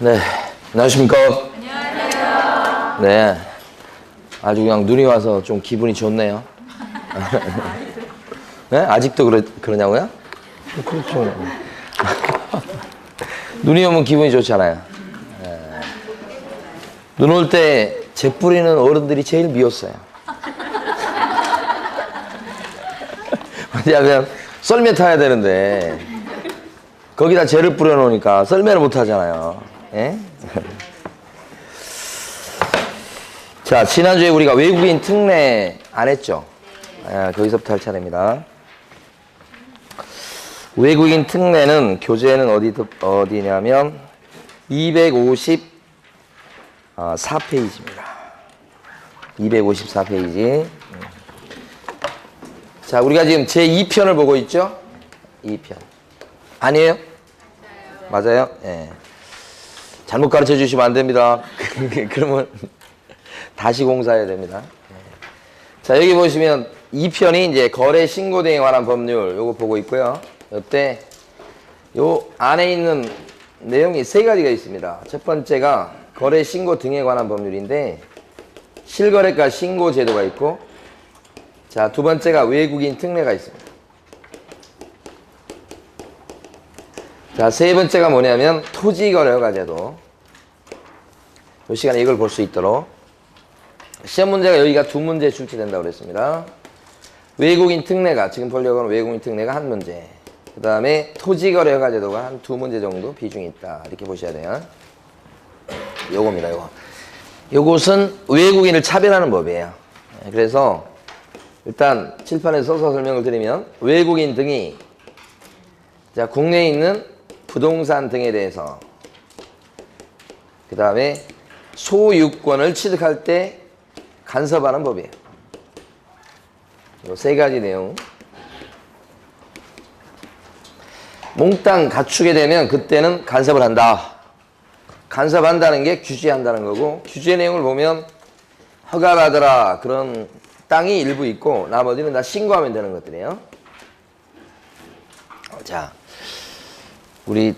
네, 안녕하십니까? 안녕하세요. 네, 아주 그냥 눈이 와서 좀 기분이 좋네요. 네? 아직도 그러냐고요? 그렇죠. 눈이 오면 기분이 좋잖아요. 네. 눈 올 때 재 뿌리는 어른들이 제일 미웠어요. 왜냐하면 썰매 타야 되는데 거기다 재를 뿌려놓으니까 썰매를 못 하잖아요. 예? 자, 지난주에 우리가 외국인 특례 안 했죠? 거기서부터 할 차례입니다. 외국인 특례는 교재는 어디냐면 254페이지입니다. 254페이지. 자, 우리가 지금 제2편을 보고 있죠? 2편. 아니에요? 맞아요? 예. 잘못 가르쳐 주시면 안 됩니다. 그러면 다시 공사해야 됩니다. 자, 여기 보시면 2편이 이제 거래 신고 등에 관한 법률 요거 보고 있고요. 이때 요 안에 있는 내용이 세 가지가 있습니다. 첫 번째가 거래 신고 등에 관한 법률인데 실거래가 신고 제도가 있고, 자, 두 번째가 외국인 특례가 있습니다. 자, 세 번째가 뭐냐면 토지거래허가 제도. 이 시간에 이걸 볼 수 있도록 시험 문제가 여기가 두 문제 출제된다고 그랬습니다. 외국인 특례가, 지금 보려고 하는 외국인 특례가 한 문제, 그 다음에 토지거래허가 제도가 한 두 문제 정도 비중이 있다, 이렇게 보셔야 돼요. 요겁니다. 요것은 외국인을 차별하는 법이에요. 그래서 일단 칠판에 써서 설명을 드리면, 외국인 등이 자, 국내에 있는 부동산 등에 대해서, 그 다음에 소유권을 취득할 때 간섭하는 법이에요. 이 세 가지 내용. 몽땅 갖추게 되면 그때는 간섭을 한다. 간섭한다는 게 규제한다는 거고, 규제 내용을 보면 허가받으라 그런 땅이 일부 있고 나머지는 다 신고하면 되는 것들이에요. 자, 우리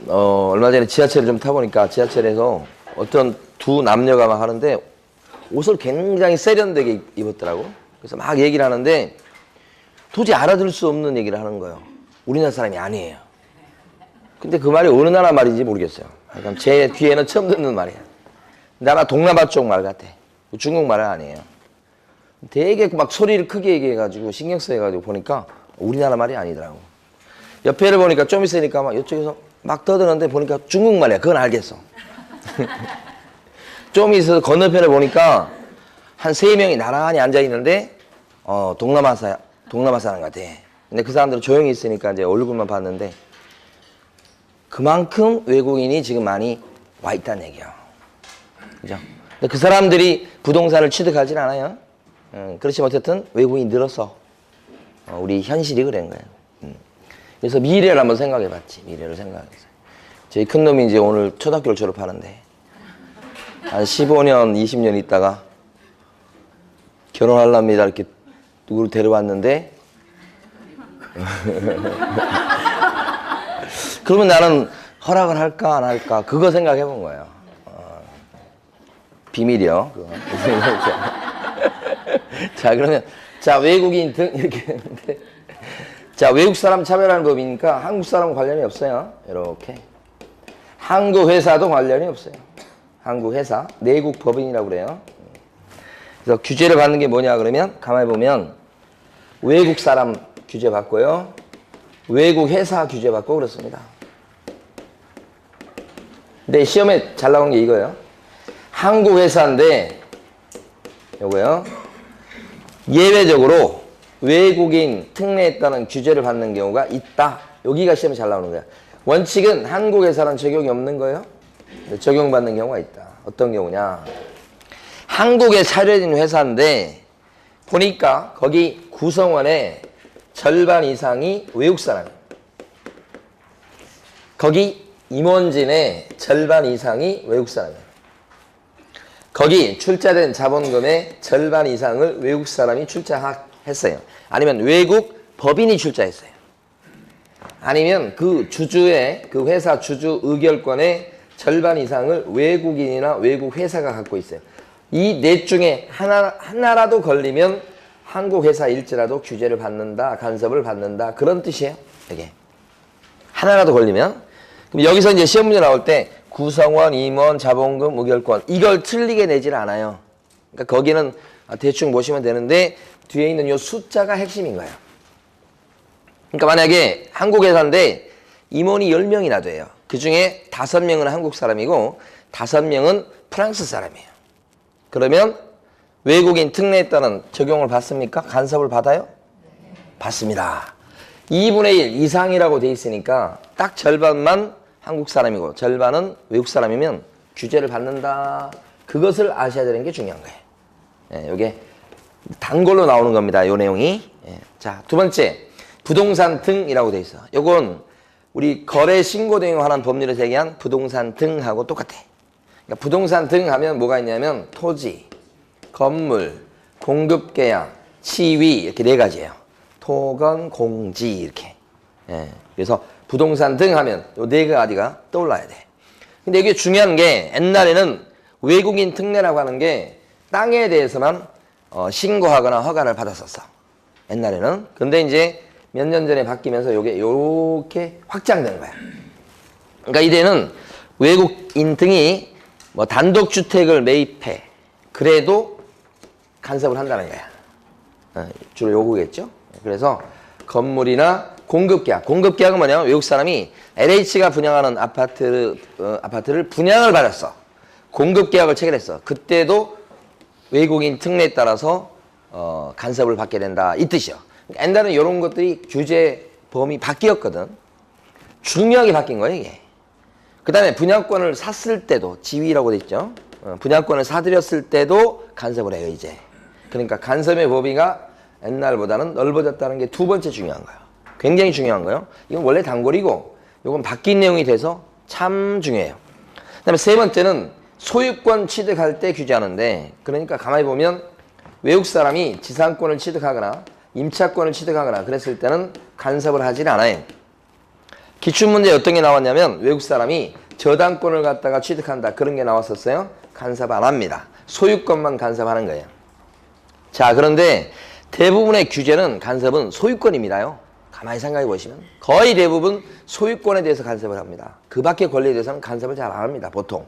얼마 전에 지하철을 좀 타보니까 지하철에서 어떤 두 남녀가 막 하는데 옷을 굉장히 세련되게 입었더라고. 그래서 막 얘기를 하는데 도저히 알아들을 수 없는 얘기를 하는 거예요. 우리나라 사람이 아니에요. 근데 그 말이 어느 나라 말인지 모르겠어요. 그러니까 제 귀에는 처음 듣는 말이에요. 근데 아마 동남아 쪽 말 같아. 중국 말은 아니에요. 되게 막 소리를 크게 얘기해가지고 신경 쓰여가지고 보니까 우리나라 말이 아니더라고. 옆에를 보니까 좀 있으니까 막 이쪽에서 막 떠드는데 보니까 중국 말이야. 그건 알겠어. 좀 있어서 건너편을 보니까 한 3명이 나란히 앉아있는데 동남아 사람 같아. 근데 그 사람들은 조용히 있으니까 이제 얼굴만 봤는데 그만큼 외국인이 지금 많이 와 있다는 얘기야. 그죠? 근데 그 사람들이 부동산을 취득하진 않아요. 그렇지만 어쨌든 외국인이 늘었어. 우리 현실이 그런 거예요. 그래서 미래를 한번 생각해 봤지. 미래를 생각했어요. 저희 큰 놈이 이제 오늘 초등학교를 졸업하는데 한 15년, 20년 있다가 결혼하랍니다. 이렇게 누구를 데려왔는데 그러면 나는 허락을 할까 안 할까 그거 생각해 본 거예요. 비밀이요. 그거. 자, 그러면 자, 외국인 등 이렇게 했는데, 자, 외국 사람 차별하는 법이니까 한국 사람과 관련이 없어요. 이렇게 한국 회사도 관련이 없어요. 한국 회사 내국 법인이라고 그래요. 그래서 규제를 받는 게 뭐냐 그러면 가만히 보면 외국 사람 규제 받고요, 외국 회사 규제 받고 그렇습니다. 근데 시험에 잘 나온 게 이거예요. 한국 회사인데 요거요, 예외적으로 외국인 특례에 따른 규제를 받는 경우가 있다. 여기가 시험에 잘 나오는 거야. 원칙은 한국 회사는 적용이 없는 거예요. 적용받는 경우가 있다. 어떤 경우냐, 한국에 차려진 회사인데 보니까 거기 구성원의 절반 이상이 외국 사람이에요. 거기 임원진의 절반 이상이 외국 사람이에요. 거기 출자된 자본금의 절반 이상을 외국 사람이 출자했어요. 아니면 외국 법인이 출자했어요. 아니면 그 주주의, 그 회사 주주 의결권의 절반 이상을 외국인이나 외국 회사가 갖고 있어요. 이 넷 중에 하나라도 걸리면 한국 회사일지라도 규제를 받는다, 간섭을 받는다, 그런 뜻이에요. 이게 하나라도 걸리면. 그럼 여기서 이제 시험 문제 나올 때 구성원, 임원, 자본금, 무결권 이걸 틀리게 내질 않아요. 그러니까 거기는 대충 보시면 되는데 뒤에 있는 이 숫자가 핵심인 거예요. 그러니까 만약에 한국 회사인데 임원이 10명이나 돼요. 그 중에 5명은 한국 사람이고 5명은 프랑스 사람이에요. 그러면 외국인 특례에 따른 적용을 받습니까? 간섭을 받아요? 받습니다. 2분의 1 이상이라고 돼 있으니까 딱 절반만 한국 사람이고 절반은 외국 사람이면 규제를 받는다. 그것을 아셔야 되는 게 중요한 거예요. 예, 이게 단골로 나오는 겁니다. 이 내용이. 예. 자, 두 번째 부동산 등이라고 돼 있어. 요건 우리 거래 신고 등에 관한 법률에 제기한 부동산 등하고 똑같아. 그러니까 부동산 등 하면 뭐가 있냐면 토지, 건물, 공급계약, 치위 이렇게 4가지예요. 토건, 공지 이렇게. 예. 그래서 부동산 등 하면 요 4가지가 떠올라야 돼. 근데 이게 중요한 게 옛날에는 외국인 특례라고 하는 게 땅에 대해서만 신고하거나 허가를 받았었어. 옛날에는. 근데 이제 몇 년 전에 바뀌면서 요게 요렇게 확장된 거야. 그러니까 이제는 외국인 등이 뭐 단독주택을 매입해. 그래도 간섭을 한다는 거야. 주로 요거겠죠. 그래서 건물이나 공급계약. 공급계약은 뭐냐면 외국 사람이 LH가 분양하는 아파트를 분양을 받았어. 공급계약을 체결했어. 그때도 외국인 특례에 따라서 간섭을 받게 된다. 이 뜻이요. 옛날에는 이런 것들이 규제 범위 바뀌었거든. 중요하게 바뀐 거예요, 이게. 그 다음에 분양권을 샀을 때도, 지위라고 돼 있죠. 분양권을 사들였을 때도 간섭을 해요, 이제. 그러니까 간섭의 범위가 옛날보다는 넓어졌다는 게 두 번째 중요한 거예요. 굉장히 중요한 거예요. 이건 원래 단골이고, 이건 바뀐 내용이 돼서 참 중요해요. 그 다음에 세 번째는 소유권 취득할 때 규제하는데, 그러니까 가만히 보면 외국 사람이 지상권을 취득하거나 임차권을 취득하거나 그랬을 때는 간섭을 하진 않아요. 기출문제에 어떤 게 나왔냐면 외국 사람이 저당권을 갖다가 취득한다. 그런 게 나왔었어요. 간섭 안 합니다. 소유권만 간섭하는 거예요. 자, 그런데 대부분의 규제는 간섭은 소유권입니다요. 가만히 생각해 보시면 거의 대부분 소유권에 대해서 간섭을 합니다. 그 밖의 권리에 대해서는 간섭을 잘 안 합니다. 보통.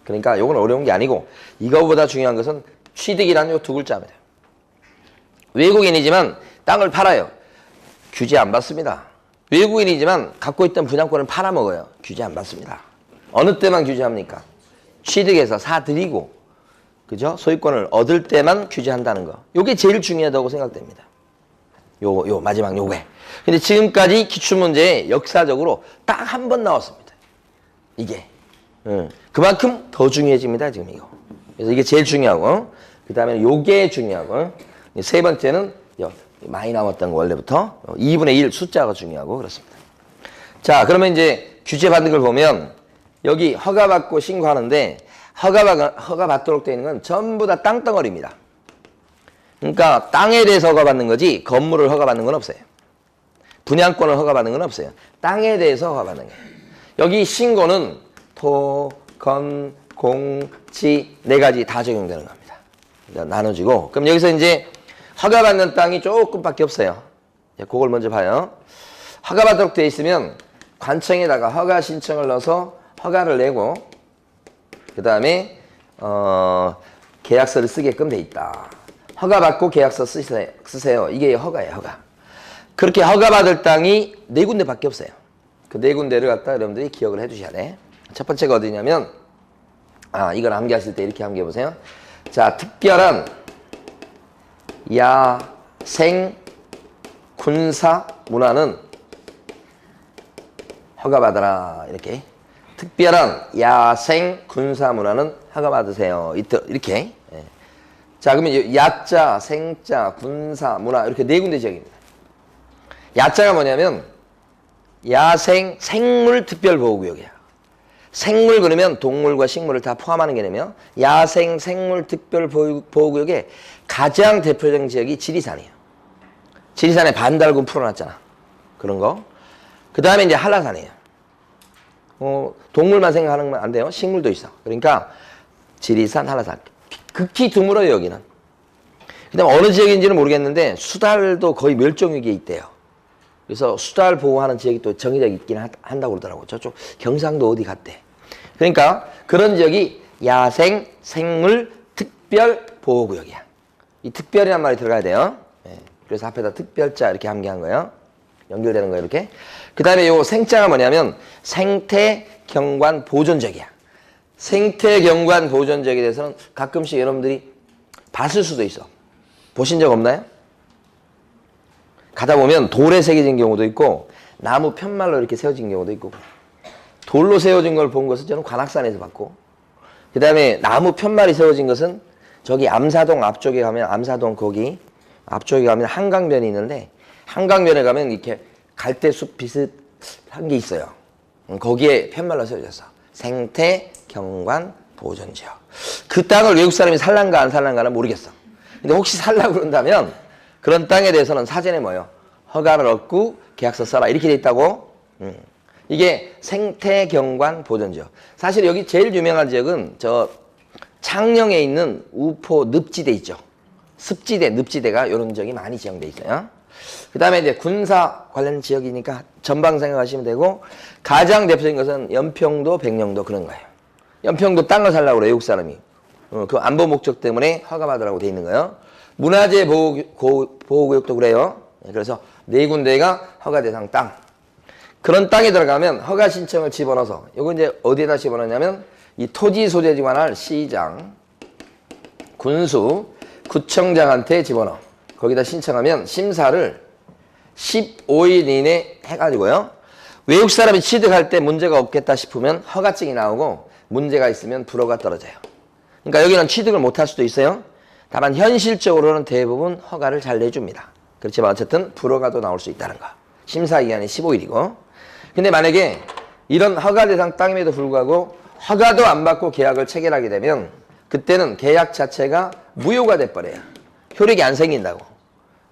그러니까 이건 어려운 게 아니고 이거보다 중요한 것은 취득이라는 요 두 글자입니다. 외국인이지만 땅을 팔아요. 규제 안 받습니다. 외국인이지만 갖고 있던 분양권을 팔아먹어요. 규제 안 받습니다. 어느 때만 규제합니까? 취득해서 사들이고, 그죠? 소유권을 얻을 때만 규제한다는 거. 요게 제일 중요하다고 생각됩니다. 요 마지막 요게. 근데 지금까지 기출문제에 역사적으로 딱 한 번 나왔습니다. 이게. 그만큼 더 중요해집니다, 지금 이거. 그래서 이게 제일 중요하고, 그 다음에 요게 중요하고, 세 번째는 많이 나왔던 거 원래부터 2분의 1 숫자가 중요하고 그렇습니다. 자, 그러면 이제 규제 받는 걸 보면 여기 허가받고 신고하는데 허가받도록 되어 있는 건 전부 다 땅덩어리입니다. 그러니까 땅에 대해서 허가받는 거지 건물을 허가받는 건 없어요. 분양권을 허가받는 건 없어요. 땅에 대해서 허가받는 거예요. 여기 신고는 토, 건, 공, 지 4가지 다 적용되는 겁니다. 나눠지고 그럼 여기서 이제 허가받는 땅이 조금밖에 없어요. 그걸 먼저 봐요. 허가받도록 되어 있으면 관청에다가 허가 신청을 넣어서 허가를 내고 그 다음에 계약서를 쓰게끔 돼 있다. 허가받고 계약서 쓰세요. 이게 허가예요. 허가. 그렇게 허가받을 땅이 4군데밖에 없어요. 그 4군데를 갖다 여러분들이 기억을 해 두셔야 돼. 첫 번째가 어디냐면 이걸 암기하실 때 이렇게 암기해 보세요. 자, 특별한 야생 군사 문화는 허가받아라. 이렇게 특별한 야생 군사 문화는 허가받으세요. 이렇게. 자, 그러면 야자, 생자, 군사, 문화 이렇게 4군데 지역입니다. 야자가 뭐냐면 야생 생물 특별보호구역이야. 생물 그러면 동물과 식물을 다 포함하는 개념이에요. 야생 생물 특별보호구역의 가장 대표적인 지역이 지리산이에요. 지리산에 반달곰 풀어놨잖아. 그런 거. 그 다음에 이제 한라산이에요. 동물만 생각하는 건 안 돼요. 식물도 있어. 그러니까 지리산, 한라산. 극히 드물어요, 여기는. 그 다음에 어느 지역인지는 모르겠는데 수달도 거의 멸종 위기에 있대요. 그래서 수달 보호하는 지역이 또 정해져 있긴 한다고 그러더라고요. 저쪽 경상도 어디 갔대. 그러니까 그런 지역이 야생 생물 특별 보호구역이야. 이 특별이란 말이 들어가야 돼요. 예. 그래서 앞에다 특별자 이렇게 암기한 거예요. 연결되는 거예요, 이렇게. 그 다음에 요 생자가 뭐냐면 생태경관 보존지역이야. 생태경관 보존지역에 대해서는 가끔씩 여러분들이 봤을 수도 있어. 보신 적 없나요? 가다 보면 돌에 새겨진 경우도 있고 나무 편말로 이렇게 세워진 경우도 있고 돌로 세워진 걸 본 것은 저는 관악산에서 봤고 그 다음에 나무 편말이 세워진 것은 저기 암사동 앞쪽에 가면 암사동 거기 앞쪽에 가면 한강변이 있는데 한강변에 가면 이렇게 갈대숲 비슷한 게 있어요. 거기에 편말로 세워졌어. 생태경관 보존지역. 그 땅을 외국 사람이 살란가 안 살란가는 모르겠어. 근데 혹시 살라고 그런다면 그런 땅에 대해서는 사전에 뭐예요? 허가를 얻고 계약서 써라 이렇게 돼 있다고. 이게 생태경관 보존지역. 사실 여기 제일 유명한 지역은 저 창녕에 있는 우포 늪지대 있죠. 습지대, 늪지대가 이런 지역이 많이 지정돼 있어요. 그 다음에 이제 군사 관련 지역이니까 전방 생각하시면 되고 가장 대표적인 것은 연평도, 백령도 그런 거예요. 연평도 땅을 살라고 그래 외국 사람이. 그 안보 목적 때문에 허가받으라고 돼 있는 거예요. 문화재 보호구역도 그래요. 그래서 4군데가 허가 대상 땅. 그런 땅에 들어가면 허가 신청을 집어넣어서 이거 이제 어디에다 집어넣냐면 이 토지 소재지 관할 시장, 군수, 구청장한테 집어넣어. 거기다 신청하면 심사를 15일 이내 해가지고요. 외국 사람이 취득할 때 문제가 없겠다 싶으면 허가증이 나오고 문제가 있으면 불허가 떨어져요. 그러니까 여기는 취득을 못할 수도 있어요. 다만 현실적으로는 대부분 허가를 잘 내줍니다. 그렇지만 어쨌든 불허가 또 나올 수 있다는 거. 심사기간이 15일이고. 근데 만약에 이런 허가 대상 땅임에도 불구하고 허가도 안 받고 계약을 체결하게 되면 그때는 계약 자체가 무효가 돼버려요. 효력이 안 생긴다고.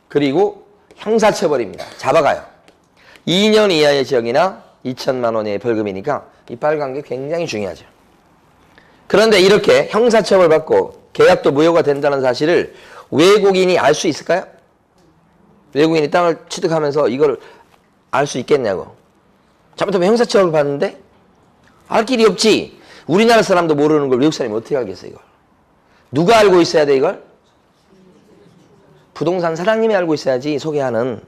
그리고 형사처벌입니다. 잡아가요. 2년 이하의 징역이나 2천만 원의 벌금이니까 이 빨간 게 굉장히 중요하죠. 그런데 이렇게 형사처벌 받고 계약도 무효가 된다는 사실을 외국인이 알 수 있을까요? 외국인이 땅을 취득하면서 이걸 알 수 있겠냐고. 잘못하면 형사처벌 받는데 알 길이 없지. 우리나라 사람도 모르는 걸 외국 사람이 어떻게 알겠어 이걸. 누가 알고 있어야 돼 이걸? 부동산 사장님이 알고 있어야지 소개하는.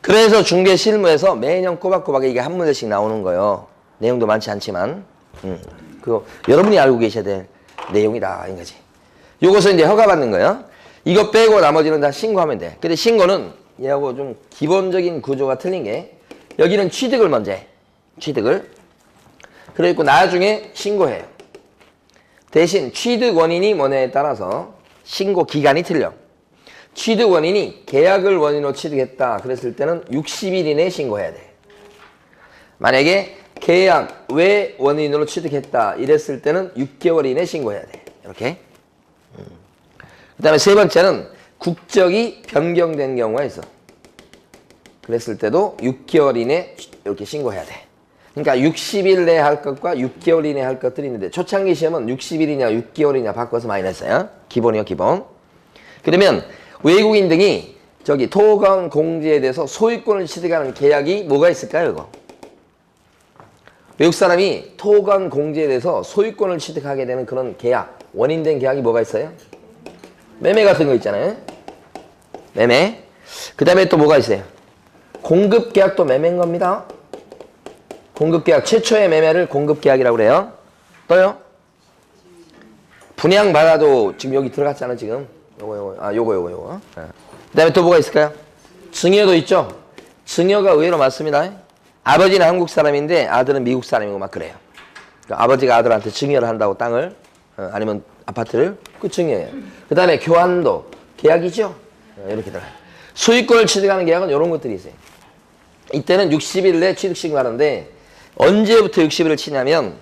그래서 중개 실무에서 매년 꼬박꼬박 이게 한 문제씩 나오는 거예요. 내용도 많지 않지만 그 여러분이 알고 계셔야 될 내용이다 이거지. 요것은 이제 허가받는 거예요. 이거 빼고 나머지는 다 신고하면 돼. 근데 신고는 얘하고 좀 기본적인 구조가 틀린 게 여기는 취득을 먼저 해. 취득을. 그리고 나중에 신고해요. 대신 취득 원인이 뭐냐에 따라서 신고 기간이 틀려. 취득 원인이 계약을 원인으로 취득했다 그랬을 때는 60일 이내에 신고해야 돼. 만약에 계약 외 원인으로 취득했다 이랬을 때는 6개월 이내에 신고해야 돼. 이렇게. 그 다음에 세 번째는 국적이 변경된 경우가 있어. 그랬을 때도 6개월 이내에 이렇게 신고해야 돼. 그러니까 60일 내에 할 것과 6개월 이내에 할 것들이 있는데 초창기 시험은 60일이냐 6개월이냐 바꿔서 많이 냈어요. 기본이요 기본. 그러면 외국인 등이 저기 토건 공지에 대해서 소유권을 취득하는 계약이 뭐가 있을까요 이거? 외국 사람이 토건 공지에 대해서 소유권을 취득하게 되는 그런 계약, 원인된 계약이 뭐가 있어요? 매매 같은 거 있잖아요. 매매. 그 다음에 또 뭐가 있어요? 공급계약도 매매인 겁니다. 공급계약, 최초의 매매를 공급계약이라고 그래요. 또요? 분양받아도 지금 여기 들어갔잖아 지금. 요거. 그 다음에 또 뭐가 있을까요? 증여도 있죠? 증여가 의외로 많습니다. 아버지는 한국 사람인데 아들은 미국 사람이고 막 그래요. 그러니까 아버지가 아들한테 증여를 한다고 땅을 아니면 아파트를 그 증여해요. 그 다음에 교환도 계약이죠? 이렇게 들어가요. 소유권을 취득하는 계약은 이런 것들이 있어요. 이때는 60일 내 취득 신고하는데 언제부터 60일을 치냐면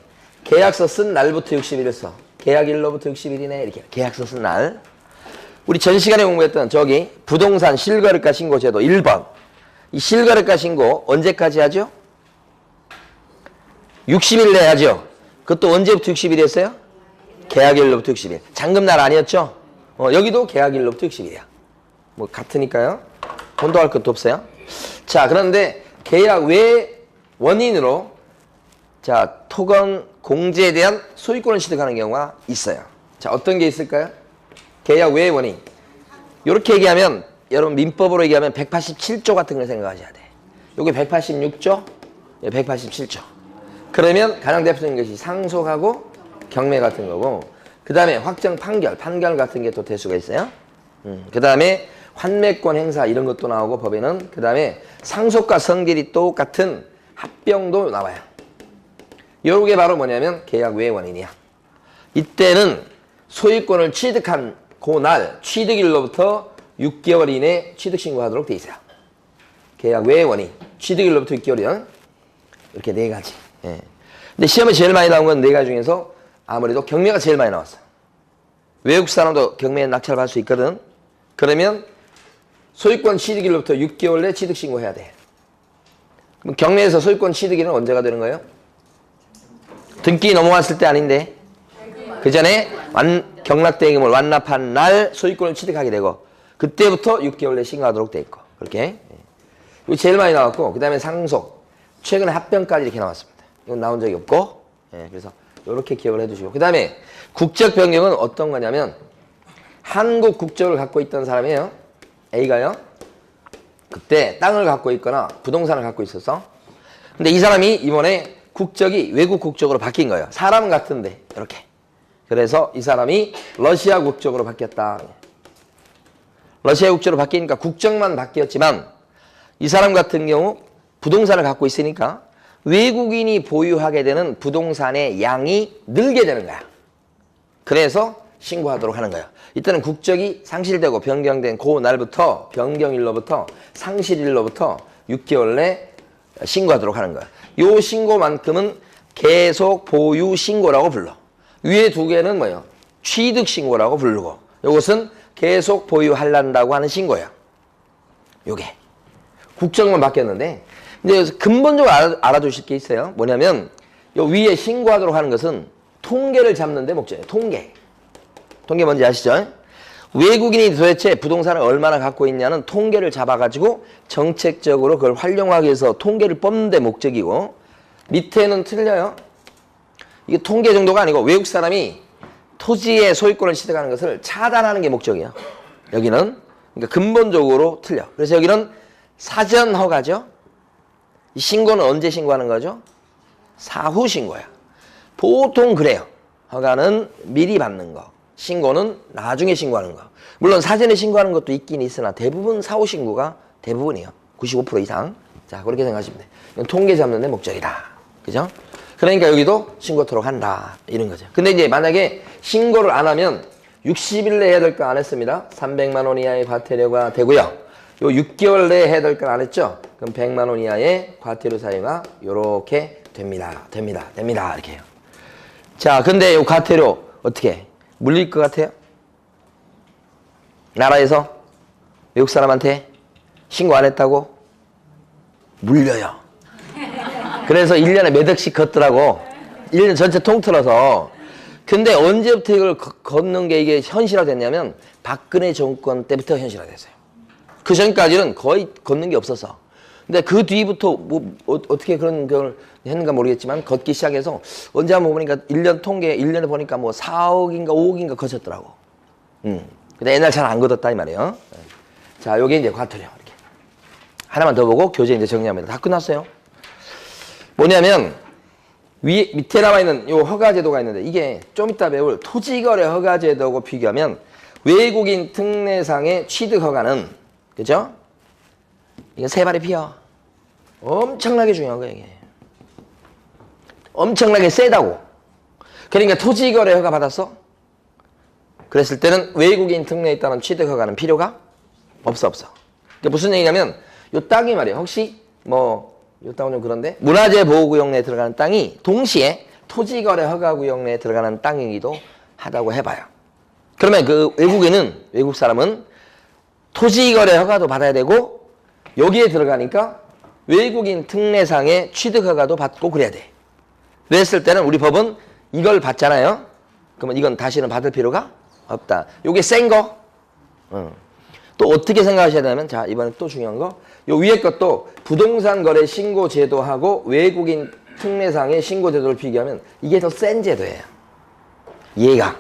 계약서 쓴 날부터 60일을 써. 계약일로부터 60일이네 이렇게 계약서 쓴 날. 우리 전 시간에 공부했던 저기 부동산 실거래가 신고 제도 1번. 이 실거래가 신고 언제까지 하죠? 60일 내야죠. 그것도 언제부터 60일이었어요? 계약일로부터 60일. 잔금날 아니었죠? 여기도 계약일로부터 60일이야. 뭐 같으니까요. 혼동할 것도 없어요. 자, 그런데 계약 외 원인으로 자, 토건 공제에 대한 소유권을 취득하는 경우가 있어요. 자, 어떤 게 있을까요? 계약 외 원인. 이렇게 얘기하면 여러분 민법으로 얘기하면 187조 같은 걸 생각하셔야 돼. 여기 186조, 187조. 그러면 가장 대표적인 것이 상속하고 경매 같은 거고, 그 다음에 확정 판결 같은 게 또 될 수가 있어요. 그 다음에 환매권 행사 이런 것도 나오고 법에는, 그 다음에 상속과 성질이 똑같은 합병도 나와요. 요게 바로 뭐냐면 계약 외 원인이야. 이때는 소유권을 취득한 그날 취득일로부터 6개월 이내 취득신고하도록 돼 있어요. 계약 외 원인, 취득일로부터 6개월이요. 이렇게 네 가지. 예. 근데 시험에 제일 많이 나온 건 네 가지 중에서 아무래도 경매가 제일 많이 나왔어. 외국 사람도 경매에 낙찰 받을 수 있거든. 그러면 소유권 취득일로부터 6개월 내 취득신고해야 돼. 그럼 경매에서 소유권 취득일은 언제가 되는 거예요? 등기 넘어갔을 때 아닌데, 그 전에 경락대금을 완납한 날 소유권을 취득하게 되고, 그때부터 6개월 내 신고하도록 돼 있고, 그렇게. 이거 제일 많이 나왔고, 그 다음에 상속, 최근에 합병까지 이렇게 나왔습니다. 이건 나온 적이 없고, 그래서 이렇게 기억을 해두시고, 그 다음에 국적 변경은 어떤 거냐면 한국 국적을 갖고 있던 사람이에요. A가요. 그때 땅을 갖고 있거나 부동산을 갖고 있어서, 근데 이 사람이 이번에 국적이 외국 국적으로 바뀐 거예요. 사람은 같은데 이렇게. 그래서 이 사람이 러시아 국적으로 바뀌었다. 러시아 국적으로 바뀌니까 국적만 바뀌었지만 이 사람 같은 경우 부동산을 갖고 있으니까 외국인이 보유하게 되는 부동산의 양이 늘게 되는 거야. 그래서 신고하도록 하는 거예요. 이때는 국적이 상실되고 변경된 그 날부터, 변경일로부터 상실일로부터 6개월 내 신고하도록 하는 거야. 요 신고만큼은 계속 보유 신고라고 불러. 위에 두 개는 뭐예요? 취득 신고라고 부르고, 요것은 계속 보유하려고 하는 신고예요. 요게 국적만 바뀌었는데, 근데 여기서 근본적으로 알아두실 게 있어요. 뭐냐면 요 위에 신고하도록 하는 것은 통계를 잡는 데 목적이에요. 통계 뭔지 아시죠? 외국인이 도대체 부동산을 얼마나 갖고 있냐는 통계를 잡아가지고 정책적으로 그걸 활용하기 위해서 통계를 뽑는 데 목적이고, 밑에는 틀려요. 이게 통계 정도가 아니고 외국 사람이 토지의 소유권을 취득하는 것을 차단하는 게 목적이에요. 여기는 그러니까 근본적으로 틀려. 그래서 여기는 사전 허가죠. 이 신고는 언제 신고하는 거죠? 사후 신고야. 보통 그래요. 허가는 미리 받는 거, 신고는 나중에 신고하는 거. 물론 사전에 신고하는 것도 있긴 있으나 대부분 사후 신고가 대부분이에요. 95% 이상. 자, 그렇게 생각하시면 돼. 이건 통계 잡는 데 목적이다. 그죠? 그러니까 여기도 신고토록 한다. 이런 거죠. 근데 이제 만약에 신고를 안 하면 60일 내에 해야 될 거 안 했습니다. 300만 원 이하의 과태료가 되고요. 요 6개월 내에 해야 될 건 안 했죠? 그럼 100만 원 이하의 과태료 사유가 요렇게 됩니다. 이렇게 해요. 자, 근데 요 과태료 어떻게 해? 물릴 것 같아요? 나라에서 외국 사람한테 신고 안 했다고? 물려요. 그래서 1년에 몇 억씩 걷더라고. 1년 전체 통틀어서. 근데 언제부터 이걸 걷는 게 이게 현실화됐냐면 박근혜 정권 때부터 현실화됐어요. 그 전까지는 거의 걷는 게 없었어. 근데 그 뒤부터 뭐 어떻게 그런 걸 했는가 모르겠지만 걷기 시작해서 언제 한번 보니까 1년 통계 1년에 보니까 뭐 4억인가 5억인가 거쳤더라고. 근데 옛날 잘 안 걷었다 이 말이에요. 자, 요게 이제 과태료. 이렇게. 하나만 더 보고 교재 이제 정리합니다. 다 끝났어요. 뭐냐면 밑에 나와 있는 요 허가제도가 있는데 이게 좀 이따 배울 토지거래 허가제도하고 비교하면 외국인 특례상의 취득허가는, 그죠? 이건 세 발이 피어. 엄청나게 중요한 거예요, 이게. 엄청나게 세다고. 그러니까 토지거래 허가 받았어? 그랬을 때는 외국인 특례에 따른 취득허가는 필요가 없어. 그러니까 무슨 얘기냐면 요 땅이 말이에요. 혹시 뭐 요 땅은 좀 그런데 문화재 보호구역 내에 들어가는 땅이 동시에 토지거래 허가구역 내에 들어가는 땅이기도 하다고 해봐요. 그러면 그 외국 사람은 토지거래 허가도 받아야 되고 여기에 들어가니까 외국인 특례상의 취득허가도 받고 그래야 돼. 그랬을 때는 우리 법은 이걸 받잖아요. 그러면 이건 다시는 받을 필요가 없다. 요게 센 거. 또 어떻게 생각하셔야 되냐면, 자, 이번에 또 중요한 거. 요 위에 것도 부동산 거래 신고 제도하고 외국인 특례상의 신고 제도를 비교하면 이게 더 센 제도예요. 얘가.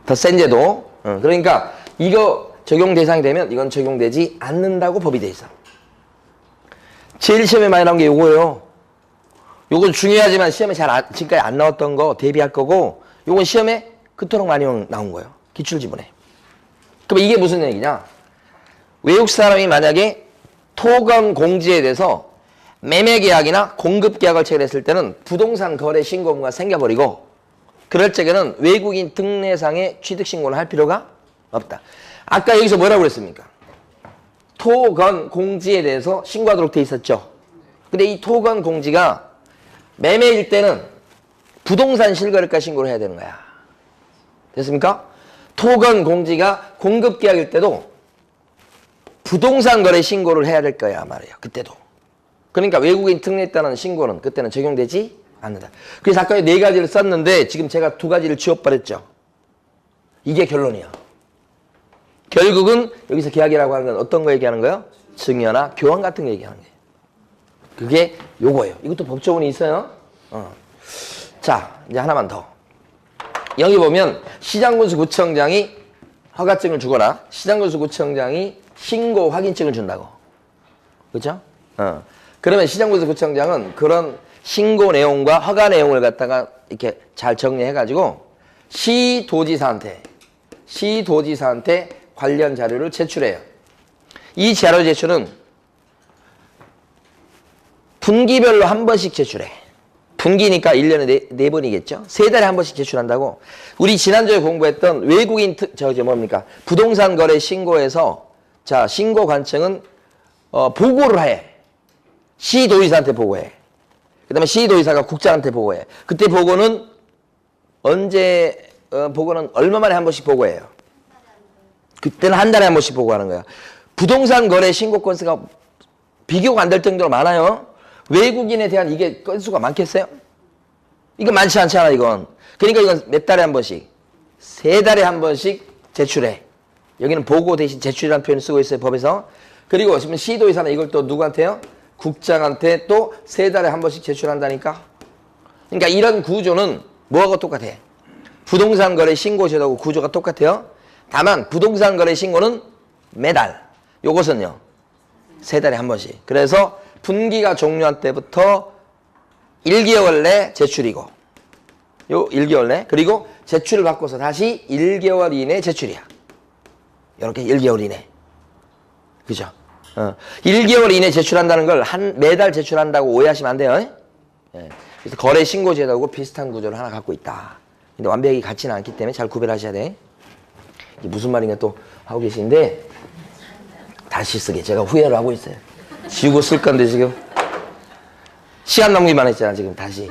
더 센 제도. 그러니까 이거 적용 대상이 되면 이건 적용되지 않는다고 법이 돼 있어. 제일 시험에 많이 나온 게 요거예요. 요건 중요하지만 시험에 지금까지 안 나왔던 거 대비할 거고, 요건 시험에 그토록 많이 나온 거예요. 기출지문에. 그럼 이게 무슨 얘기냐? 외국 사람이 만약에 토건 공지에 대해서 매매계약이나 공급계약을 체결했을 때는 부동산 거래 신고문가 생겨버리고, 그럴 적에는 외국인 특례상의 취득신고를 할 필요가 없다. 아까 여기서 뭐라고 그랬습니까? 토건 공지에 대해서 신고하도록 돼 있었죠. 근데 이 토건 공지가 매매일 때는 부동산 실거래가 신고를 해야 되는 거야. 됐습니까? 토건 공지가 공급계약일 때도 부동산 거래 신고를 해야 될 거야 말이에요. 그때도. 그러니까 외국인 특례에 따른 신고는 그때는 적용되지 않는다. 그래서 아까 4가지를 썼는데 지금 제가 2가지를 지워버렸죠. 이게 결론이야. 결국은 여기서 계약이라고 하는 건 어떤 거 얘기하는 거예요? 증여나 교환 같은 거 얘기하는 거예요. 그게 요거예요. 이것도 법조문이 있어요. 자, 이제 하나만 더. 여기 보면 시장군수구청장이 허가증을 주거나 시장군수구청장이 신고 확인증을 준다고. 그렇죠? 그러면 시장군수구청장은 그런 신고 내용과 허가 내용을 갖다가 이렇게 잘 정리해가지고 시도지사한테 관련 자료를 제출해요. 이 자료 제출은 분기별로 한 번씩 제출해. 분기니까 1년에 4번이겠죠? 3달에 한 번씩 제출한다고. 우리 지난주에 공부했던 외국인 뭡니까? 부동산 거래 신고에서 자, 신고 관청은 보고를 해. 시도지사한테 보고해. 그 다음에 시도지사가 국장한테 보고해. 그때 보고는 언제 보고는 얼마 만에 한 번씩 보고해요. 그때는 한 달에 한 번씩 보고하는 거야. 부동산 거래 신고 건수가 비교가 안 될 정도로 많아요. 외국인에 대한 이게 건수가 많겠어요? 이거 많지 않잖아, 이건. 그러니까 이건 몇 달에 한 번씩, 3달에 한 번씩 제출해. 여기는 보고 대신 제출이라는 표현을 쓰고 있어요, 법에서. 그리고 지금 시도의사는 이걸 또 누구한테요? 국장한테 또 3달에 한 번씩 제출한다니까. 그러니까 이런 구조는 뭐하고 똑같아? 부동산 거래 신고 제도하고 구조가 똑같아요. 다만 부동산 거래 신고는 매달, 요것은요 3달에 한 번씩. 그래서 분기가 종료한 때부터 1개월 내 제출이고, 요 1개월 내, 그리고 제출을 받고서 다시 1개월 이내 제출이야. 이렇게 1개월 이내. 그죠? 1개월 이내 제출한다는 걸 매달 제출한다고 오해하시면 안 돼요. 예. 그래서 거래 신고 제도하고 비슷한 구조를 하나 갖고 있다. 근데 완벽히 같지는 않기 때문에 잘 구별하셔야 돼. 이게 무슨 말인가 또 하고 계신데, 다시 쓰게 제가 후회를 하고 있어요. 지우고 쓸 건데 지금 시간 낭비만 했잖아. 지금 다시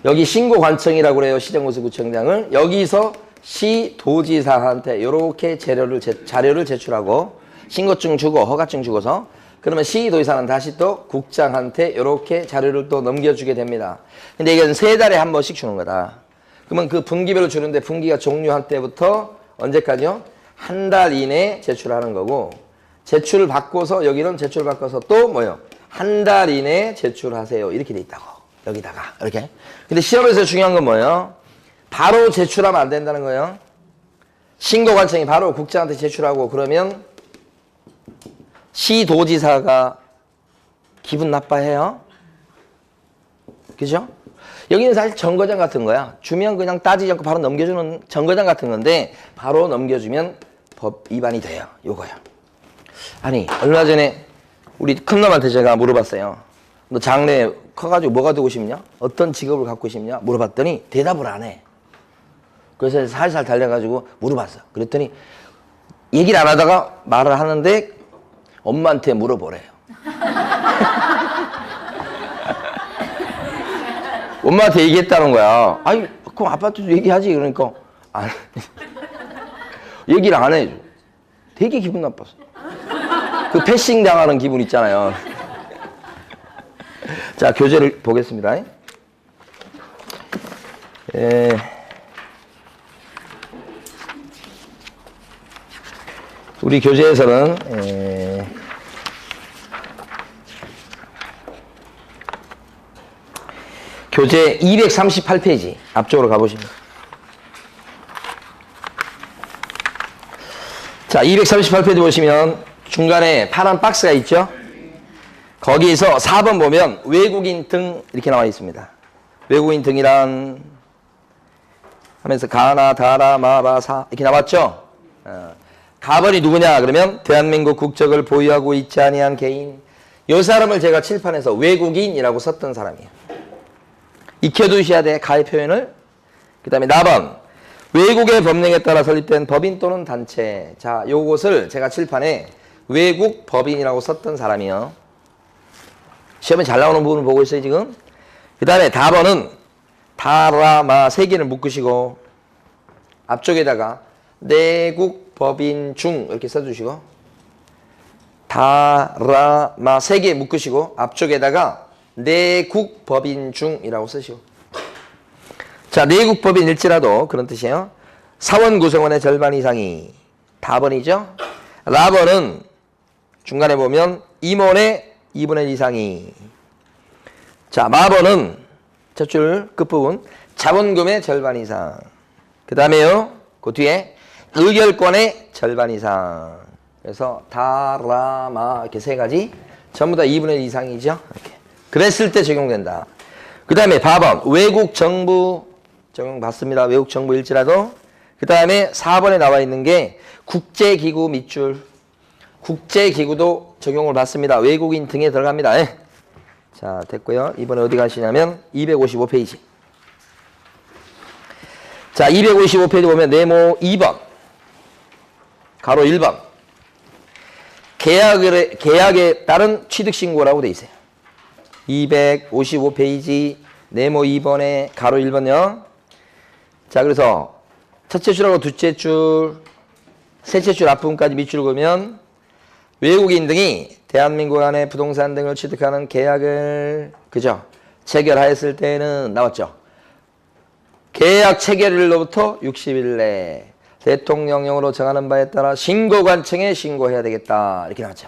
여기 신고관청이라고 그래요. 시정군수구청장을 여기서 시도지사한테 이렇게 자료를 제출하고 신고증 주고 허가증 주고서, 그러면 시도지사는 다시 또 국장한테 이렇게 자료를 또 넘겨주게 됩니다. 근데 이건 3달에 한 번씩 주는 거다. 그러면 그 분기별로 주는데 분기가 종료한 때부터 언제까지요? 한 달 이내에 제출하는 거고, 제출을 받고서 여기는 제출 받고서 또 뭐요? 한 달 이내에 제출하세요. 이렇게 돼 있다고. 여기다가 이렇게. 근데 시험에서 중요한 건 뭐예요? 바로 제출하면 안 된다는 거예요. 신고관청이 바로 국장한테 제출하고 그러면 시도지사가 기분 나빠해요. 그죠? 여기는 사실 정거장 같은 거야. 주면 그냥 따지지 않고 바로 넘겨주는 정거장 같은 건데, 바로 넘겨주면 법 위반이 돼요. 요거요. 아니, 얼마 전에 우리 큰놈한테 제가 물어봤어요. 너 장래 커가지고 뭐가 되고 싶냐? 어떤 직업을 갖고 싶냐? 물어봤더니 대답을 안 해. 그래서 살살 달려가지고 물어봤어. 그랬더니 얘기를 안 하다가 말을 하는데 엄마한테 물어보래요. 엄마한테 얘기했다는 거야. 아니, 그럼 아빠한테도 얘기하지. 그러니까 안 얘기를 안 해줘. 되게 기분 나빴어. 그 패싱 당하는 기분 있잖아요. 자, 교재를 보겠습니다. 우리 교재에서는 교재 238페이지 앞쪽으로 가보시면 자 238페이지 보시면 중간에 파란 박스가 있죠. 거기에서 4번 보면 외국인 등 이렇게 나와 있습니다. 외국인 등이란 하면서 가나 다라 마바사 이렇게 나왔죠. 가번이 누구냐 그러면 대한민국 국적을 보유하고 있지 아니한 개인. 이 사람을 제가 칠판에서 외국인이라고 썼던 사람이에요. 익혀두셔야 돼. 가의 표현을. 그 다음에 나번 외국의 법령에 따라 설립된 법인 또는 단체. 자, 요것을 제가 칠판에 외국 법인이라고 썼던 사람이요. 시험에 잘 나오는 부분을 보고 있어요 지금. 그 다음에 다번은 다라마 세 개를 묶으시고 앞쪽에다가 내국 법인 중 이렇게 써주시고 다라마 세 개 묶으시고 앞쪽에다가 내국 법인 중이라고 쓰시고. 자, 내국 법인일지라도 그런 뜻이에요. 사원 구성원의 절반 이상이 다번이죠. 라번은 중간에 보면 임원의 2분의 1 이상이. 자, 마번은 첫 줄 끝부분 자본금의 절반 이상. 그 다음에요 그 뒤에 의결권의 절반 이상. 그래서 다라마 이렇게 세 가지 전부 다 2분의 1 이상이죠. 이렇게. 그랬을 때 적용된다. 그 다음에 바번 외국 정부 적용받습니다. 외국 정부일지라도. 그 다음에 4번에 나와 있는 게 국제기구 밑줄. 국제기구도 적용을 받습니다. 외국인 등에 들어갑니다. 자, 됐고요. 이번에 어디 가시냐면 255페이지. 자, 255페이지 보면 네모 2번 가로 1번 계약에 따른 취득신고라고 돼 있어요. 255페이지 네모 2번에 가로 1번요. 자, 그래서 첫째 줄하고 둘째 줄, 셋째 줄 앞부분까지 밑줄 그으면 외국인 등이 대한민국 안에 부동산 등을 취득하는 계약을 그죠? 체결하였을 때는 나왔죠. 계약 체결일로부터 60일 내 대통령령으로 정하는 바에 따라 신고관청에 신고해야 되겠다. 이렇게 나왔죠.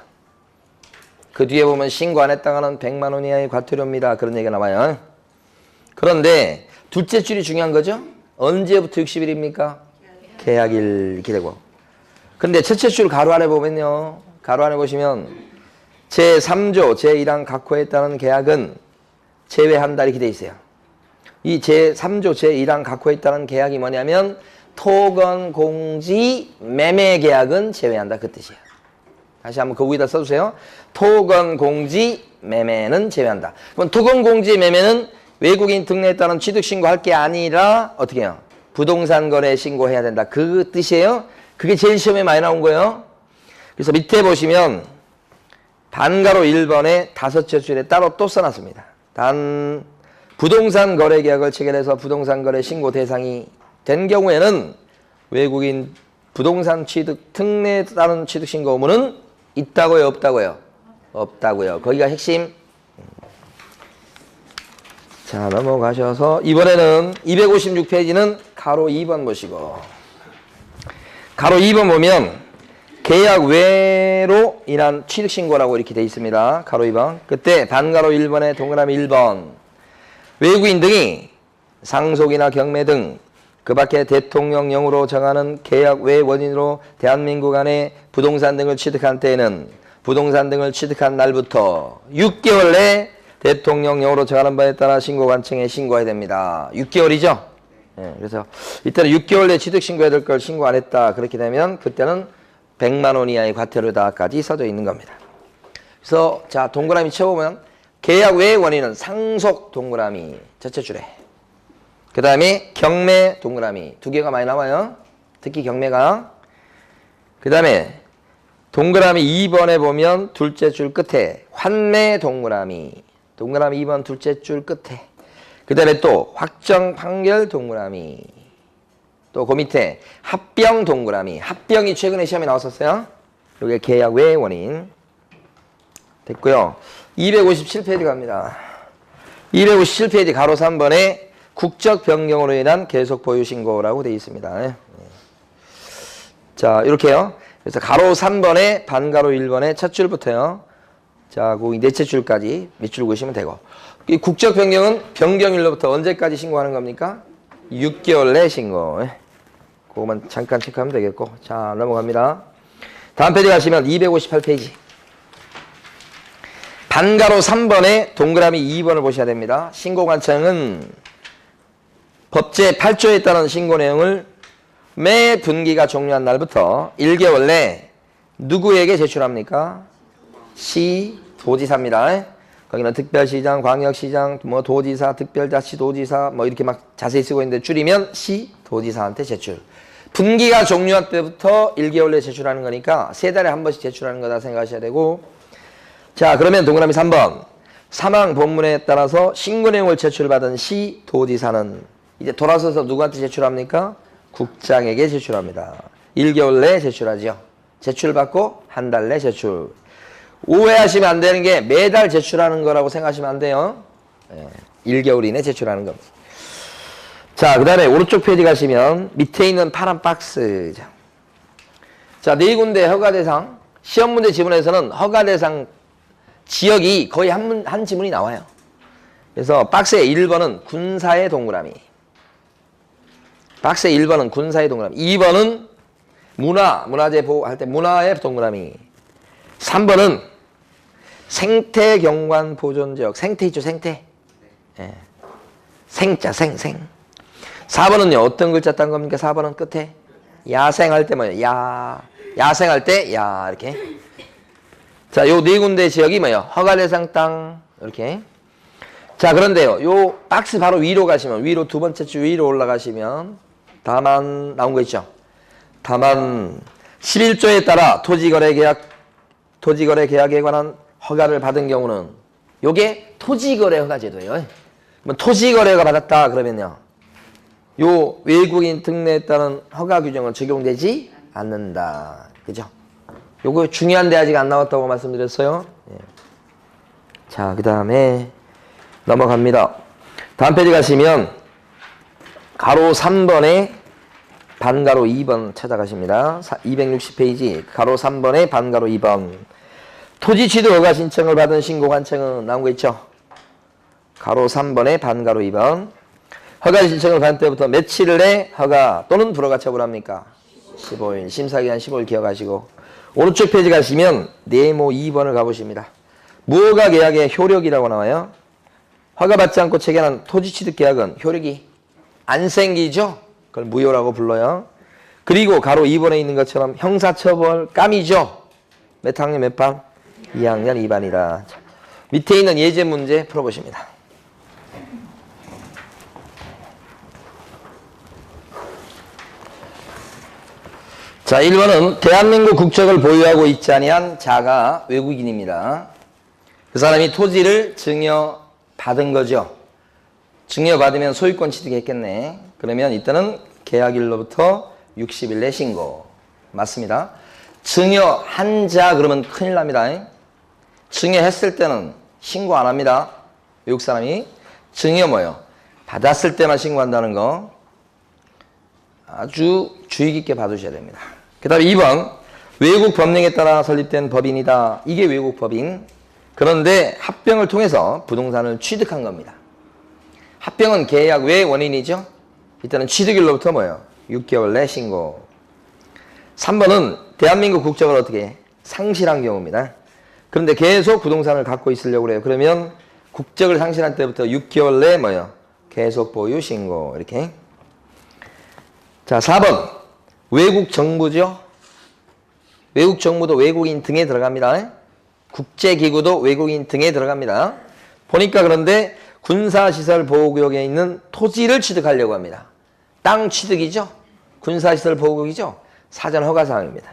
그 뒤에 보면 신고 안 했다가는 100만 원 이하의 과태료입니다. 그런 얘기가 나와요. 그런데 둘째 줄이 중요한 거죠. 언제부터 60일입니까? 계약일 이렇게 되고. 근데 첫째 줄 가로 안에 보면요. 가로 안에 보시면 제3조 제1항 각호에 따른 계약은 제외한다 이렇게 돼 있어요. 이 제3조 제1항 각호에 따른 계약이 뭐냐면 토건 공지 매매 계약은 제외한다 그 뜻이에요. 다시 한번 그 위에다 써주세요. 토건 공지 매매는 제외한다. 그럼 토건 공지 매매는 외국인 등록에 따른 취득 신고할 게 아니라 어떻게 해요? 부동산 거래 신고해야 된다. 그 뜻이에요. 그게 제일 시험에 많이 나온 거예요. 그래서 밑에 보시면 반가로 1번에 다섯째 줄에 따로 또 써놨습니다. 단 부동산 거래 계약을 체결해서 부동산 거래 신고 대상이 된 경우에는 외국인 부동산 취득 특례에 따른 취득 신고 의무는 있다고요, 없다고요? 없다고요. 거기가 핵심. 자, 넘어가셔서 이번에는 256페이지는 가로 2번 보시고 가로 2번 보면 계약 외로 인한 취득신고라고 이렇게 돼 있습니다. 가로 2번. 그때 반가로 1번에 동그라미 1번. 외국인 등이 상속이나 경매 등 그 밖에 대통령령으로 정하는 계약 외 원인으로 대한민국 안에 부동산 등을 취득한 때에는 부동산 등을 취득한 날부터 6개월 내 대통령령으로 정하는 바에 따라 신고관청에 신고해야 됩니다. 6개월이죠? 네, 그래서 이때는 6개월 내 취득 신고해야 될 걸 신고 안 했다. 그렇게 되면 그때는 100만 원 이하의 과태료다까지 써져 있는 겁니다. 그래서 자, 동그라미 쳐보면 계약 외의 원인은 상속 동그라미 첫째 줄에. 그 다음에 경매 동그라미 두 개가 많이 나와요. 특히 경매가. 그 다음에 동그라미 2번에 보면 둘째 줄 끝에 환매 동그라미 2번 둘째 줄 끝에. 그 다음에 또 확정 판결 동그라미. 또 그 밑에 합병 동그라미. 합병이 최근에 시험에 나왔었어요. 이게 계약 외의 원인. 됐고요. 257페이지 갑니다. 257페이지 가로 3번에 국적 변경으로 인한 계속 보유 신고라고 되어 있습니다. 예. 자, 이렇게요. 그래서 가로 3번에 반가로 1번에 첫 줄부터요. 자, 그 넷째 줄까지 밑줄 그으시면 되고. 이 국적 변경은 변경일로부터 언제까지 신고하는 겁니까? 6개월 내 신고. 예. 그거만 잠깐 체크하면 되겠고. 자, 넘어갑니다. 다음 페이지 가시면 258페이지. 반가로 3번에 동그라미 2번을 보셔야 됩니다. 신고관청은 법제 8조에 따른 신고 내용을 매 분기가 종료한 날부터 1개월 내 누구에게 제출합니까? 시, 도지사입니다. 거기는 특별시장, 광역시장, 뭐 도지사, 특별자치도지사 뭐 이렇게 막 자세히 쓰고 있는데 줄이면 시, 도지사한테 제출. 분기가 종료할 때부터 1개월 내에 제출하는 거니까 3달에 한 번씩 제출하는 거다 생각하셔야 되고. 자, 그러면 동그라미 3번. 사망 본문에 따라서 신고 내용을 제출받은 시, 도지사는 이제 돌아서서 누구한테 제출합니까? 국장에게 제출합니다. 1개월 내에 제출하죠. 제출받고 한 달 내 제출. 오해하시면 안 되는 게 매달 제출하는 거라고 생각하시면 안 돼요. 1개월 이내 제출하는 겁니다. 자, 그 다음에 오른쪽 페이지 가시면 밑에 있는 파란 박스. 자, 4군데 허가대상. 시험 문제 지문에서는 허가대상 지역이 거의 한 지문이 나와요. 그래서 박스의 1번은 군사의 동그라미. 박스의 1번은 군사의 동그라미. 2번은 문화재 보호할 때 문화의 동그라미. 3번은 생태경관 보존지역. 생태 있죠, 생태. 예. 생자, 생. 4번은요, 어떤 글자 딴 겁니까? 4번은 끝에. 야생할 때 뭐예요? 야생할 때, 이렇게. 자, 요 4군데 지역이 뭐예요? 허가대상 땅. 이렇게. 자, 그런데요, 요 박스 바로 위로 가시면, 위로 두 번째 줄 위로 올라가시면, 다만, 나온 거 있죠? 다만, 11조에 따라 토지거래 계약에 관한 허가를 받은 경우는, 요게 토지거래 허가제도예요. 뭐 토지거래가 받았다, 그러면요. 요 외국인 특례에 따른 허가 규정은 적용되지 않는다. 그죠? 요거 중요한데 아직 안 나왔다고 말씀드렸어요. 예. 자, 그 다음에 넘어갑니다. 다음 페이지 가시면 가로 3번에 반가로 2번 찾아가십니다. 260페이지 가로 3번에 반가로 2번. 토지 취득 허가 신청을 받은 신고관청은 나온 거 있죠? 가로 3번에 반가로 2번. 허가 신청을 받을 때부터 며칠 내 허가 또는 불허가 처분합니까? 15일. 심사기간 15일 기억하시고. 오른쪽 페이지 가시면 네모 2번을 가보십니다. 무허가 계약의 효력이라고 나와요. 허가받지 않고 체결한 토지 취득 계약은 효력이 안 생기죠? 그걸 무효라고 불러요. 그리고 가로 2번에 있는 것처럼 형사처벌 감이죠? 몇 학년 몇 반? 2학년 2반이다. 밑에 있는 예제 문제 풀어보십니다. 자, 1번은 대한민국 국적을 보유하고 있지 아니한 자가 외국인입니다. 그 사람이 토지를 증여받은 거죠. 증여받으면 소유권 취득했겠네. 그러면 이때는 계약일로부터 60일 내 신고. 맞습니다. 증여한 자 그러면 큰일 납니다. 증여했을 때는 신고 안 합니다. 외국 사람이. 증여 뭐요? 받았을 때만 신고한다는 거 아주 주의 깊게 봐두셔야 됩니다. 그 다음에 2번 외국 법령에 따라 설립된 법인이다. 이게 외국 법인. 그런데 합병을 통해서 부동산을 취득한 겁니다. 합병은 계약 외 원인이죠. 이때는 취득일로부터 뭐예요? 6개월 내 신고. 3번은 대한민국 국적을 어떻게 상실한 경우입니다. 그런데 계속 부동산을 갖고 있으려고 그래요. 그러면 국적을 상실한 때부터 6개월 내 뭐예요? 계속 보유 신고. 이렇게. 자, 4번 외국 정부죠. 외국 정부도 외국인 등에 들어갑니다. 국제기구도 외국인 등에 들어갑니다. 보니까 그런데 군사시설 보호구역에 있는 토지를 취득하려고 합니다. 땅 취득이죠. 군사시설 보호구역이죠. 사전 허가사항입니다.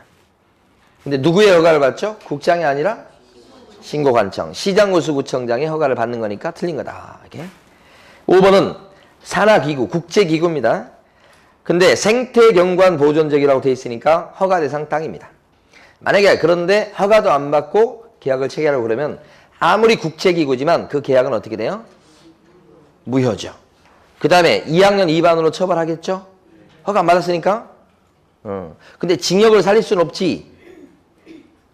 근데 누구의 허가를 받죠? 국장이 아니라 신고관청, 시장구수구청장의 허가를 받는 거니까 틀린 거다. 이렇게. 5번은 산하기구, 국제기구입니다. 근데 생태경관 보존지역이라고 되어 있으니까 허가 대상 땅입니다. 만약에 그런데 허가도 안 받고 계약을 체결하려고 그러면 아무리 국제기구지만 그 계약은 어떻게 돼요? 무효죠. 그 다음에 2학년 2반으로 처벌하겠죠? 허가 안 받았으니까? 근데 징역을 살릴 수는 없지.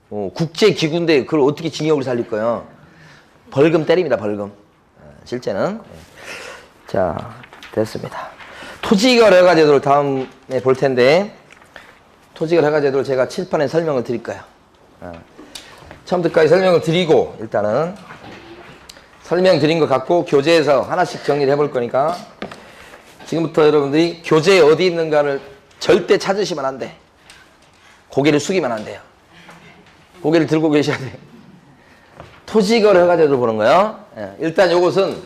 국제기구인데 그걸 어떻게 징역을 살릴 거야? 벌금 때립니다, 벌금. 실제는. 자, 됐습니다. 토지이권 허가제도를 다음에 볼 텐데, 토지이권 허가제도를 제가 칠판에 설명을 드릴 거예요. 처음부터까지 설명을 드리고, 일단은 설명드린 것 갖고 교재에서 하나씩 정리를 해볼 거니까, 지금부터 여러분들이 교재에 어디 있는가를 절대 찾으시면 안 돼. 고개를 숙이면 안 돼요. 고개를 들고 계셔야 돼. 토지이권 허가제도를 보는 거예요. 일단 이것은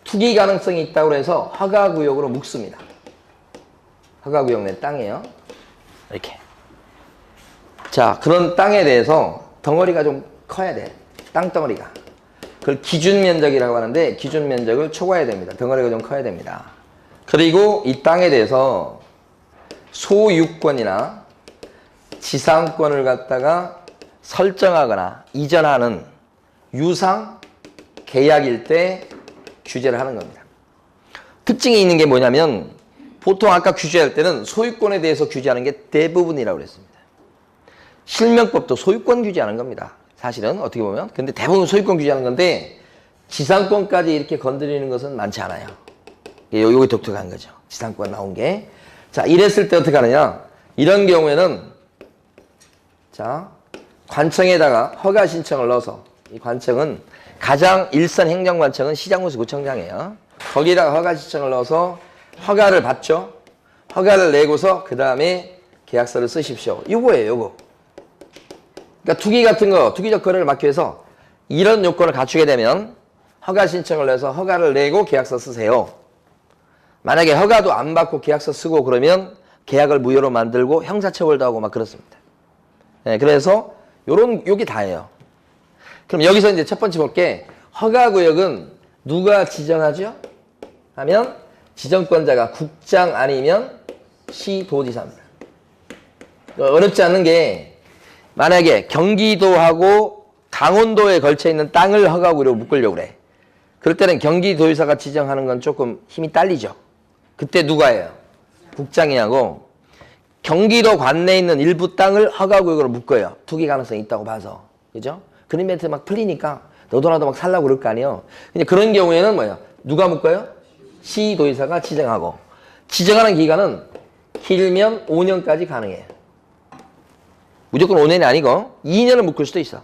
투기 가능성이 있다고 해서 허가구역으로 묶습니다. 허가구역 내 땅이에요. 이렇게. 자, 그런 땅에 대해서 덩어리가 좀 커야 돼. 땅덩어리가. 그걸 기준면적이라고 하는데 기준면적을 초과해야 됩니다. 덩어리가 좀 커야 됩니다. 그리고 이 땅에 대해서 소유권이나 지상권을 갖다가 설정하거나 이전하는 유상 계약일 때 규제를 하는 겁니다. 특징이 있는 게 뭐냐면 보통 아까 규제할 때는 소유권에 대해서 규제하는 게 대부분이라고 그랬습니다. 실명법도 소유권 규제하는 겁니다. 사실은 어떻게 보면. 근데 대부분 소유권 규제하는 건데 지상권까지 이렇게 건드리는 것은 많지 않아요. 요게 독특한 거죠. 지상권 나온 게. 자, 이랬을 때 어떻게 하느냐. 이런 경우에는 자, 관청에다가 허가 신청을 넣어서 이 관청은 가장 일선 행정관청은 시장군수구청장이에요. 거기다가 허가 신청을 넣어서 허가를 받죠. 허가를 내고서 그 다음에 계약서를 쓰십시오. 요거예요, 요거. 그러니까 투기 같은 거, 투기적 거래를 막기 위해서 이런 요건을 갖추게 되면 허가 신청을 내서 허가를 내고 계약서 쓰세요. 만약에 허가도 안 받고 계약서 쓰고 그러면 계약을 무효로 만들고 형사처벌도 하고 막 그렇습니다. 네, 그래서 요게 다예요. 그럼 여기서 이제 첫 번째 볼게. 허가구역은 누가 지정하죠? 하면 지정권자가 국장 아니면 시도지사입니다. 어렵지 않은 게 만약에 경기도하고 강원도에 걸쳐 있는 땅을 허가구역으로 묶으려고 그래. 그럴 때는 경기도지사가 지정하는 건 조금 힘이 딸리죠. 그때 누가 해요? 국장이 하고 경기도 관내에 있는 일부 땅을 허가구역으로 묶어요. 투기 가능성이 있다고 봐서. 그죠? 그린벨트 막 풀리니까 너도 나도 막 살라고 그럴 거 아니에요. 근데 그런 경우에는 뭐예요? 누가 묶어요? 시도지사가 지정하고. 지정하는 기간은 길면 5년까지 가능해요. 무조건 5년이 아니고 2년을 묶을 수도 있어.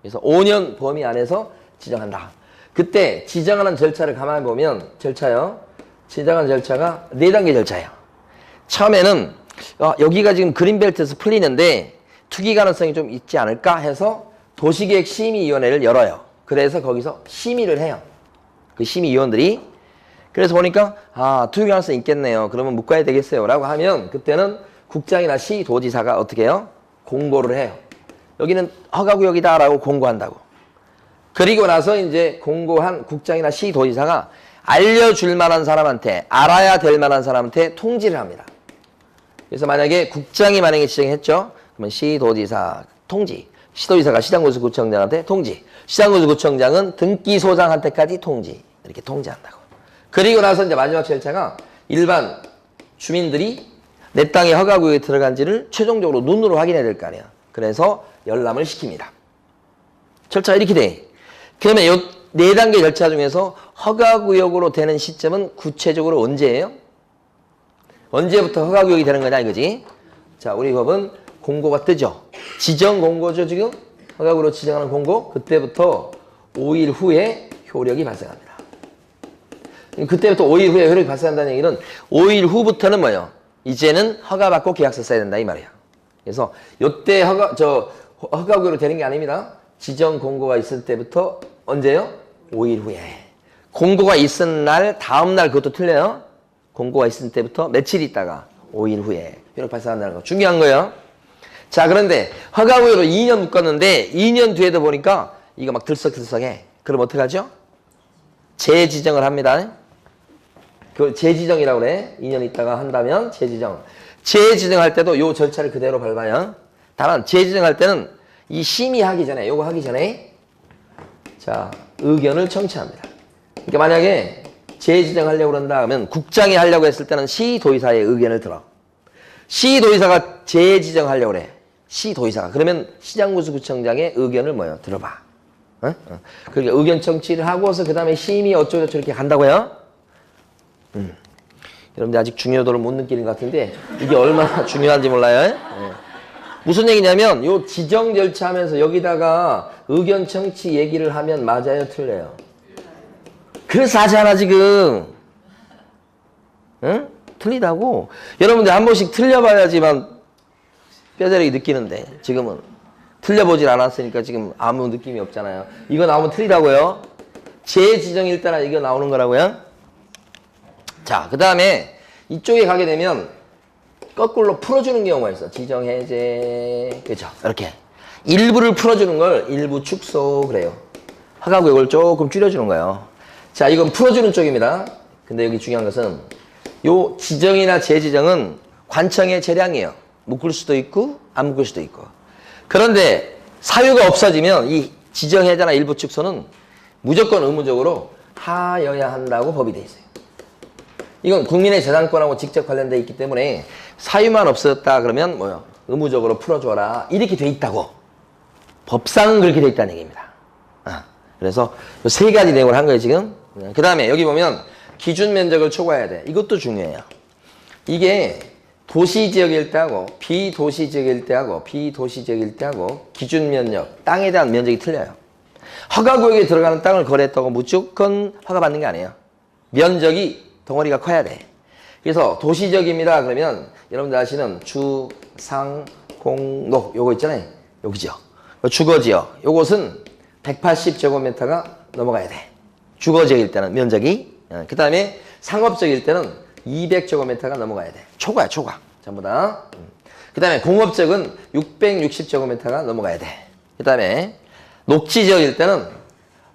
그래서 5년 범위 안에서 지정한다. 그때 지정하는 절차를 가만히 보면 절차요. 지정하는 절차가 4단계 절차예요. 처음에는 여기가 지금 그린벨트에서 풀리는데 투기 가능성이 좀 있지 않을까 해서 도시계획심의위원회를 열어요. 그래서 거기서 심의를 해요. 그 심의위원들이. 그래서 보니까 투기 가능성이 있겠네요. 그러면 묶어야 되겠어요. 라고 하면 그때는 국장이나 시도지사가 어떻게 해요? 공고를 해요. 여기는 허가구역이다 라고 공고한다고. 그리고 나서 이제 공고한 국장이나 시도지사가 알려줄 만한 사람한테, 알아야 될 만한 사람한테 통지를 합니다. 그래서 만약에 국장이 만약에 지정했죠. 그러면 시도지사 통지. 시도지사가 시장군수구청장한테 통지. 시장군수구청장은 등기소장한테까지 통지. 이렇게 통지한다고. 그리고 나서 이제 마지막 절차가 일반 주민들이 내 땅에 허가구역에 들어간지를 최종적으로 눈으로 확인해야 될 거 아니에요. 그래서 열람을 시킵니다. 절차가 이렇게 돼. 그러면 요 4단계 절차 중에서 허가구역으로 되는 시점은 구체적으로 언제예요? 언제부터 허가구역이 되는 거냐 이거지. 자, 우리 법은 공고가 뜨죠. 지정 공고죠, 지금. 허가구역으로 지정하는 공고. 그때부터 5일 후에 효력이 발생합니다. 그때부터 5일 후에 효력이 발생한다는 얘기는 5일 후부터는 뭐예요? 이제는 허가받고 계약서 써야 된다 이 말이야. 그래서 요때 허가구역으로 되는 게 아닙니다. 지정 공고가 있을 때부터 언제요? 5일 후에. 공고가 있은 날 다음 날 그것도 틀려요. 공고가 있을 때부터 며칠 있다가 5일 후에 효력 발생한다는 거 중요한 거예요. 자, 그런데 허가구역으로 2년 묶었는데 2년 뒤에도 보니까 이거 막 들썩들썩해. 그럼 어떡하죠? 재지정을 합니다. 그 재지정이라고 그래. 2년 있다가 한다면 재지정. 재지정할 때도 요 절차를 그대로 밟아요. 다만 재지정할 때는 이 심의하기 전에, 요거 하기 전에 자, 의견을 청취합니다. 그러니까 만약에 재지정하려고 그런다 하면 국장이 하려고 했을 때는 시도의사의 의견을 들어. 시도의사가 재지정하려고 그래. 시도의사가. 그러면 시장군수구청장의 의견을 뭐요? 들어봐. 그러니까 의견 청취를 하고서 그 다음에 심의 어쩌고저쩌고 이렇게 간다고요? 여러분들 아직 중요도를 못 느끼는 것 같은데 이게 얼마나 중요한지 몰라요? 무슨 얘기냐면 요 지정 절차하면서 여기다가 의견 청취 얘기를 하면 맞아요? 틀려요? 그래서 하잖아 지금. 응? 틀리다고. 여러분들 한 번씩 틀려봐야지만 뼈저리게 느끼는데 지금은 틀려보질 않았으니까 지금 아무 느낌이 없잖아요. 이거 나오면 틀리다고요? 재지정일 때나 이거 나오는 거라고요? 자, 그 다음에 이쪽에 가게 되면 거꾸로 풀어주는 경우가 있어. 지정해제, 그죠? 이렇게 일부를 풀어주는 걸 일부 축소 그래요. 허가구역을 조금 줄여주는 거예요. 자, 이건 풀어주는 쪽입니다. 근데 여기 중요한 것은 요 지정이나 재지정은 관청의 재량이에요. 묶을 수도 있고 안 묶을 수도 있고. 그런데 사유가 없어지면 이 지정해제나 일부 축소는 무조건 의무적으로 하여야 한다고 법이 돼 있어요. 이건 국민의 재산권하고 직접 관련돼 있기 때문에 사유만 없었다 그러면 뭐요? 의무적으로 풀어줘라 이렇게 돼 있다고. 법상은 그렇게 돼 있다는 얘기입니다. 그래서 세 가지 내용을 한 거예요 지금. 그 다음에 여기 보면 기준 면적을 초과해야 돼. 이것도 중요해요. 이게 도시지역일 때하고 비도시지역일 때하고 비도시지역일 때하고 기준 면적, 땅에 대한 면적이 틀려요. 허가구역에 들어가는 땅을 거래했다고 무조건 허가받는 게 아니에요. 면적이 덩어리가 커야 돼. 그래서 도시지역입니다. 그러면 여러분들 아시는 주, 상, 공, 녹 요거 있잖아요. 여기죠. 주거지역. 요것은 180제곱미터가 넘어가야 돼. 주거지역일 때는 면적이. 그 다음에 상업지역일 때는 200제곱미터가 넘어가야 돼. 초과야, 초과. 전부 다. 그 다음에 공업지역은 660제곱미터가 넘어가야 돼. 그 다음에 녹지지역일 때는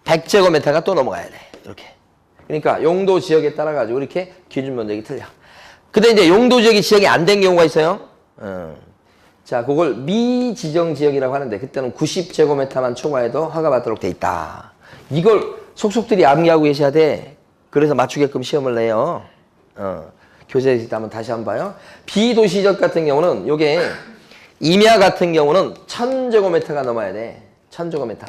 100제곱미터가 또 넘어가야 돼. 이렇게. 그러니까 용도 지역에 따라 가지고 이렇게 기준 면적이 틀려. 근데 이제 용도 지역이 지역이 안 된 경우가 있어요. 자, 그걸 미지정 지역이라고 하는데 그때는 90제곱미터만 초과해도 허가받도록 돼 있다. 이걸 속속들이 암기하고 계셔야 돼. 그래서 맞추게끔 시험을 내요. 교재에서 한번 다시 한번 봐요. 비도시적 같은 경우는 요게 임야 같은 경우는 1000제곱미터가 넘어야 돼. 1000제곱미터.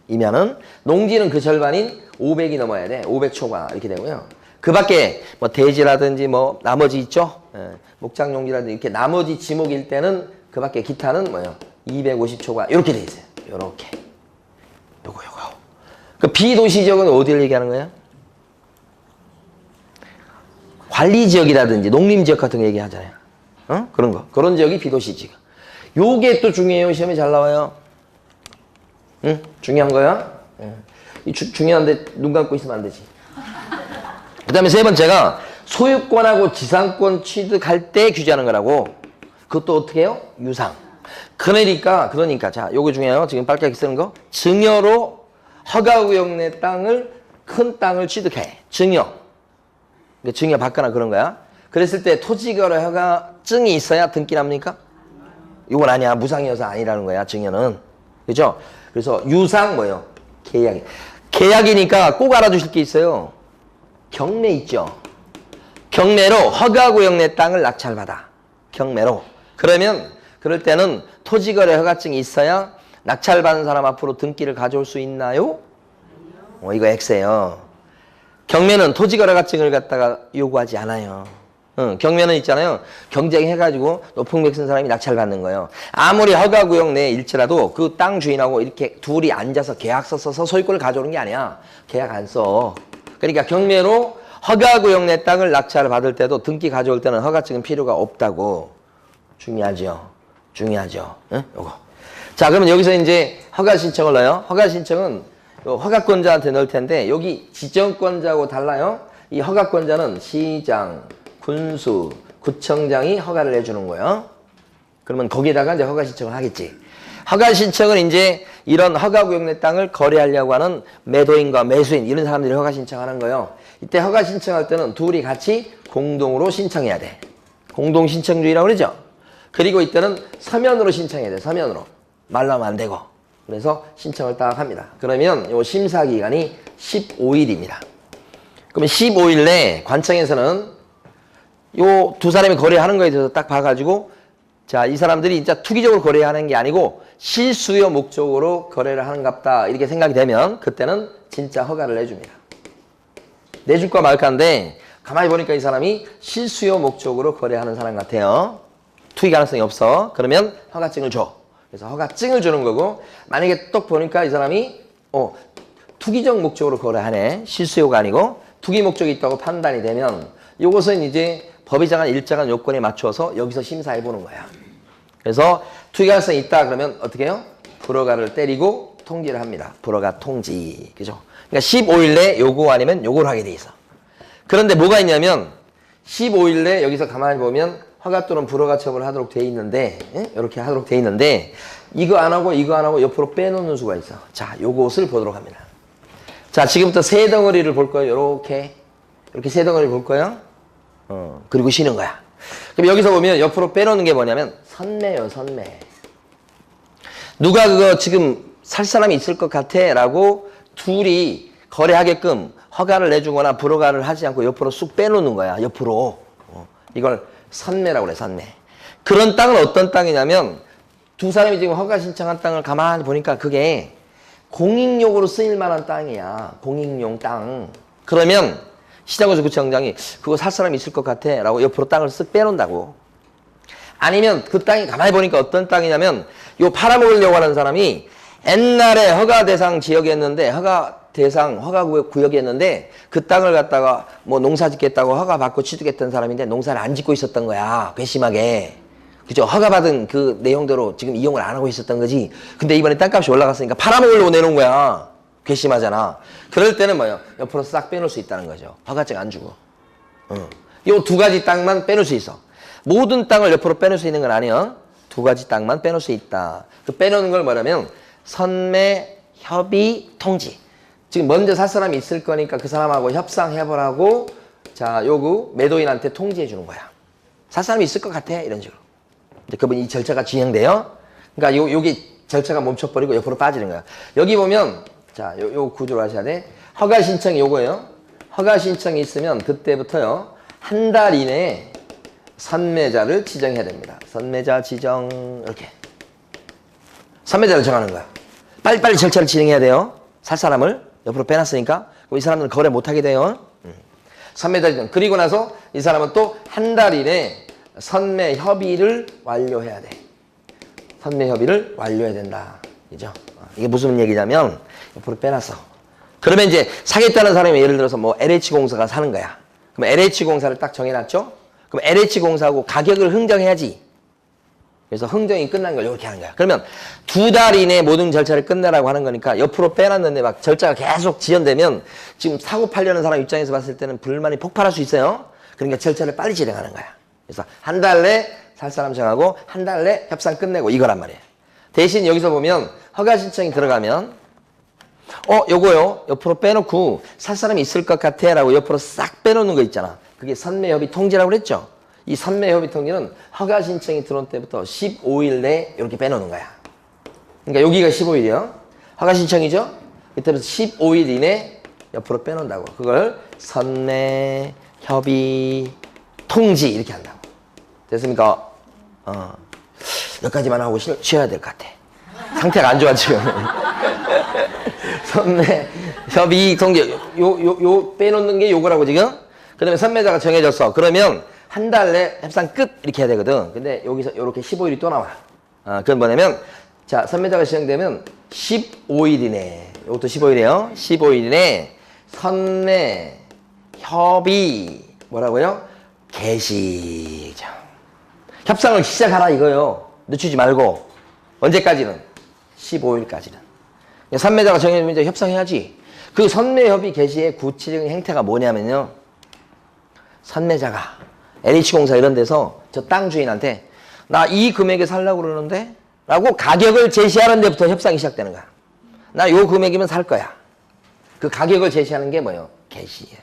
임야는 농지는 그 절반인 500이 넘어야 돼. 500 초과 이렇게 되고요. 그 밖에 뭐 대지라든지 뭐 나머지 있죠. 목장용지라든지 이렇게 나머지 지목일 때는 그 밖에 기타는 뭐요? 250 초과 이렇게 돼 있어요. 요렇게. 요거. 그 비도시 지역은 어디를 얘기하는 거예요? 관리 지역이라든지 농림 지역 같은 거 얘기하잖아요. 그런 거. 그런 지역이 비도시 지역. 요게 또 중요해요. 시험에 잘 나와요. 중요한 거야? 중요한데 눈 감고 있으면 안 되지. 그 다음에 세 번째가 소유권하고 지상권 취득할 때 규제하는 거라고. 그것도 어떻게 해요? 유상. 그러니까 자, 요거 중요해요. 지금 빨갛게 쓰는 거. 증여로 허가구역 내 땅을 큰 땅을 취득해. 증여. 증여 받거나 그런 거야. 그랬을 때 토지거래 허가증이 있어야 등기납니까? 이건 아니야. 무상이어서 아니라는 거야. 증여는. 그죠? 그래서 유상 뭐예요? 계약. 계약이니까 꼭 알아두실 게 있어요. 경매 있죠. 경매로 허가구역 내 땅을 낙찰받아. 경매로. 그러면 그럴 때는 토지거래 허가증이 있어야 낙찰받은 사람 앞으로 등기를 가져올 수 있나요? 이거 X예요. 경매는 토지거래 허가증을 갖다가 요구하지 않아요. 경매는 있잖아요. 경쟁해가지고 높은 객 쓴 사람이 낙찰받는 거예요. 아무리 허가구역 내에 일지라도 그 땅 주인하고 이렇게 둘이 앉아서 계약서 써서 소유권을 가져오는 게 아니야. 계약 안 써. 그러니까 경매로 허가구역 내 땅을 낙찰을 받을 때도 등기 가져올 때는 허가증은 필요가 없다고. 중요하죠. 요거. 자, 그러면 여기서 이제 허가 신청을 넣어요. 허가 신청은 허가권자한테 넣을 텐데 여기 지정권자하고 달라요. 이 허가권자는 시장, 군수, 구청장이 허가를 해주는 거예요. 그러면 거기에다가 이제 허가 신청을 하겠지. 허가 신청은 이제 이런 허가구역 내 땅을 거래하려고 하는 매도인과 매수인 이런 사람들이 허가 신청하는 거예요. 이때 허가 신청할 때는 둘이 같이 공동으로 신청해야 돼. 공동 신청주의라고 그러죠. 그리고 이때는 서면으로 신청해야 돼. 서면으로. 말로 하면 안 되고. 그래서 신청을 딱 합니다. 그러면 요 심사 기간이 15일입니다. 그러면 15일 내 관청에서는 요 두 사람이 거래하는 거에 대해서 딱 봐가지고 자, 이 사람들이 진짜 투기적으로 거래하는 게 아니고 실수요 목적으로 거래를 하는갑다 이렇게 생각이 되면 그때는 진짜 허가를 내줍니다. 내줄까 말까인데 가만히 보니까 이 사람이 실수요 목적으로 거래하는 사람 같아요. 투기 가능성이 없어. 그러면 허가증을 줘. 그래서 허가증을 주는 거고 만약에 딱 보니까 이 사람이 투기적 목적으로 거래하네. 실수요가 아니고 투기 목적이 있다고 판단이 되면 이것은 이제 법이 정한 일정한 요건에 맞춰서 여기서 심사해 보는 거야. 그래서 투기 가능성이 있다 그러면 어떻게 해요? 불허가를 때리고 통지를 합니다. 불허가 통지. 그죠? 그러니까 15일 내 요거 아니면 요걸 하게 돼 있어. 그런데 뭐가 있냐면 15일 내 여기서 가만히 보면 허가 또는 불허가 처분을 하도록 돼 있는데 이렇게 하도록 돼 있는데 이거 안 하고 이거 안 하고 옆으로 빼놓는 수가 있어. 자, 요것을 보도록 합니다. 자, 지금부터 세 덩어리를 볼 거예요. 이렇게 세 덩어리를 볼 거예요. 그리고 쉬는 거야. 그럼 여기서 보면 옆으로 빼놓는 게 뭐냐면 선매요, 선매. 누가 그거 지금 살 사람이 있을 것 같아 라고 둘이 거래하게끔 허가를 내주거나 불허가를 하지 않고 옆으로 쑥 빼놓는 거야. 옆으로. 이걸 선매라고 그래, 선매. 그런 땅은 어떤 땅이냐면 두 사람이 지금 허가 신청한 땅을 가만히 보니까 그게 공익용으로 쓰일 만한 땅이야. 공익용 땅. 그러면 시장구조 구청장이 그거 살 사람이 있을 것 같아 라고 옆으로 땅을 쓱 빼놓는다고. 아니면 그 땅이 가만히 보니까 어떤 땅이냐면 요 팔아먹으려고 하는 사람이 옛날에 허가 대상 지역이었는데 허가 구역이었는데 그 땅을 갖다가 뭐 농사 짓겠다고 허가 받고 취득했던 사람인데 농사를 안 짓고 있었던 거야. 괘씸하게. 그죠? 허가 받은 그 내용대로 지금 이용을 안 하고 있었던 거지. 근데 이번에 땅값이 올라갔으니까 팔아먹으려고 내놓은 거야. 괘씸하잖아. 그럴 때는 뭐예요? 옆으로 싹 빼놓을 수 있다는 거죠. 허가증 안 주고. 요 두 가지 땅만 빼놓을 수 있어. 모든 땅을 옆으로 빼놓을 수 있는 건 아니야. 두 가지 땅만 빼놓을 수 있다. 그 빼놓는 걸 뭐냐면 선매, 협의, 통지. 지금 먼저 살 사람이 있을 거니까 그 사람하고 협상해보라고 자, 요구 매도인한테 통지해 주는 거야. 살 사람이 있을 것 같아. 이런 식으로. 이제 그분 이 절차가 진행돼요. 그러니까 요게 절차가 멈춰버리고 옆으로 빠지는 거야. 여기 보면 자, 요 구조로 하셔야 돼. 허가 신청이 요거예요. 허가 신청이 있으면 그때부터요. 한 달 이내에 선매자를 지정해야 됩니다. 선매자 지정 이렇게. 선매자를 정하는 거야. 빨리빨리 절차를 진행해야 돼요. 살 사람을 옆으로 빼놨으니까 이 사람들은 거래 못하게 돼요. 선매자 지정. 그리고 나서 이 사람은 또 한 달 이내에 선매 협의를 완료해야 돼. 선매 협의를 완료해야 된다. 그죠? 이게 무슨 얘기냐면 옆으로 빼놨어. 그러면 이제 사겠다는 사람이 예를 들어서 뭐 LH공사가 사는 거야. 그럼 LH공사를 딱 정해놨죠? 그럼 LH공사하고 가격을 흥정해야지. 그래서 흥정이 끝난 걸 이렇게 하는 거야. 그러면 두 달 이내에 모든 절차를 끝내라고 하는 거니까 옆으로 빼놨는데 막 절차가 계속 지연되면 지금 사고 팔려는 사람 입장에서 봤을 때는 불만이 폭발할 수 있어요. 그러니까 절차를 빨리 진행하는 거야. 그래서 한 달 내 살 사람 정하고 한 달 내 협상 끝내고 이거란 말이에요. 대신 여기서 보면 허가 신청이 들어가면 요거요. 옆으로 빼놓고 살 사람이 있을 것 같아 라고 옆으로 싹 빼놓는 거 있잖아. 그게 선매협의 통지라고 그랬죠. 이 선매협의 통지는 허가 신청이 들어온 때부터 15일 내에 이렇게 빼놓는 거야. 그러니까 여기가 15일이요. 허가 신청이죠. 이때부터 15일 이내 옆으로 빼놓는다고. 그걸 선매협의 통지 이렇게 한다고. 됐습니까? 여기까지만 하고 쉬어야 될 것 같아. 상태가 안 좋아 지금. 선매, 협의, 통지 요 빼놓는 게 요거라고 지금. 그 다음에 선매자가 정해졌어. 그러면 한 달 내 협상 끝 이렇게 해야 되거든. 근데 여기서 요렇게 15일이 또 나와. 그건 뭐냐면 자, 선매자가 시행되면 15일 이내 요것도 15일이에요. 15일 이내 선매, 협의 뭐라고요? 개시. 협상을 시작하라 이거요. 늦추지 말고. 언제까지는? 15일까지는. 선매자가 정해지면 이제 협상해야지. 그 선매협의 개시의 구체적인 행태가 뭐냐면요. 선매자가 LH공사 이런 데서 저 땅 주인한테 나 이 금액에 살려고 그러는데 라고 가격을 제시하는 데부터 협상이 시작되는 거야. 나 요 금액이면 살 거야. 그 가격을 제시하는 게 뭐예요? 개시예요.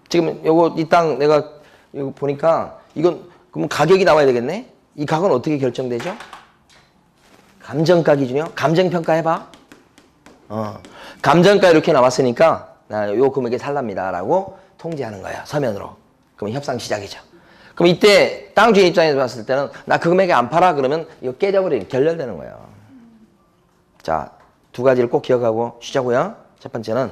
지금 요거 이 땅 내가 이거 보니까 이건 그럼 가격이 나와야 되겠네? 이 가격은 어떻게 결정되죠? 감정가 기준이요? 감정평가 해봐. 감정가 이렇게 나왔으니까 나 요 금액에 살랍니다라고 통지하는 거예요. 서면으로. 그럼 협상 시작이죠. 그럼 이때 땅 주인 입장에서 봤을 때는 나 그 금액에 안 팔아 그러면 이거 깨져버리는 결렬되는 거예요. 자, 두 가지를 꼭 기억하고 쉬자고요. 첫 번째는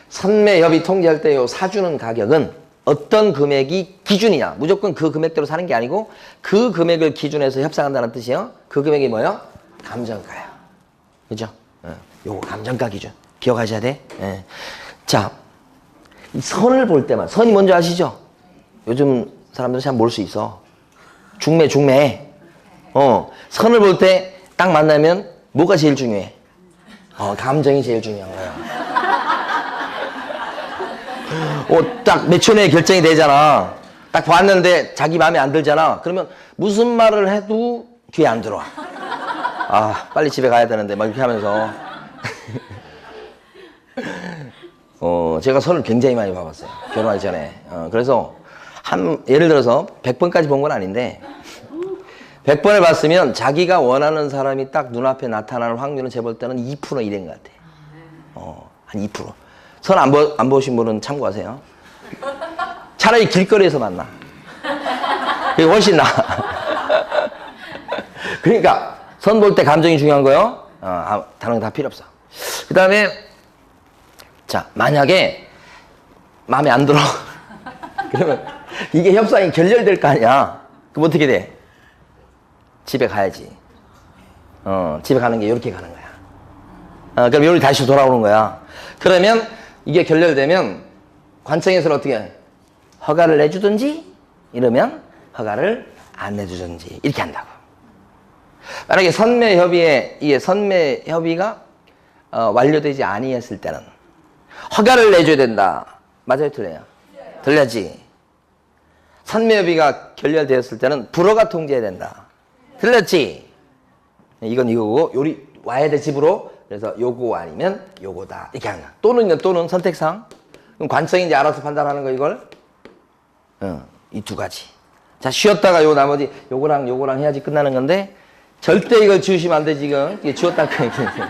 선매협의 통지할 때 요 사주는 가격은 어떤 금액이 기준이냐. 무조건 그 금액대로 사는 게 아니고 그 금액을 기준해서 협상한다는 뜻이에요. 그 금액이 뭐예요? 감정가예요. 그죠? 요거 감정가 기준. 기억하셔야 돼. 예. 자, 이 선을 볼 때만, 선이 뭔지 아시죠? 요즘 사람들은 잘 모를 수 있어. 중매. 선을 볼 때 딱 만나면 뭐가 제일 중요해? 감정이 제일 중요한 거야. 딱 몇 초 내에 결정이 되잖아. 딱 봤는데 자기 마음에 안 들잖아. 그러면 무슨 말을 해도 귀에 안 들어와. 아, 빨리 집에 가야 되는데 막 이렇게 하면서. 제가 선을 굉장히 많이 봐봤어요. 결혼하기 전에. 그래서 예를 들어서 100번까지 본 건 아닌데 100번을 봤으면 자기가 원하는 사람이 딱 눈앞에 나타나는 확률은 제가 볼 때는 2% 이된 것 같아. 한 2%. 선 안 보신 분은 참고하세요. 차라리 길거리에서 만나. 그게 훨씬 나아. 그러니까 선 볼 때 감정이 중요한 거요. 다른 거 다 필요 없어. 그 다음에 자, 만약에 마음에 안 들어. 그러면 이게 협상이 결렬될 거 아니야. 그럼 어떻게 돼? 집에 가야지. 집에 가는 게 이렇게 가는 거야. 그럼 여기 다시 돌아오는 거야. 그러면 이게 결렬되면 관청에서는 어떻게 해? 허가를 내주든지 이러면 허가를 안 내주든지 이렇게 한다고. 만약에 선매협의가 완료되지 아니했을 때는 허가를 내줘야 된다. 맞아요, 틀려요? 틀렸지. 선매협의가 결렬되었을 때는 불허가 통지해야 된다. 틀렸지. 이건 이거고 요리 와야 돼 집으로. 그래서 요거 아니면 요거다 이렇게 하는 거야. 또는 선택상. 그럼 관청이 이제 알아서 판단하는 거 이걸. 이 두 가지. 자, 쉬었다가 요 나머지 요거랑 해야지 끝나는 건데 절대 이걸 지우시면 안 돼 지금. 이게 지웠다 그 얘기인데.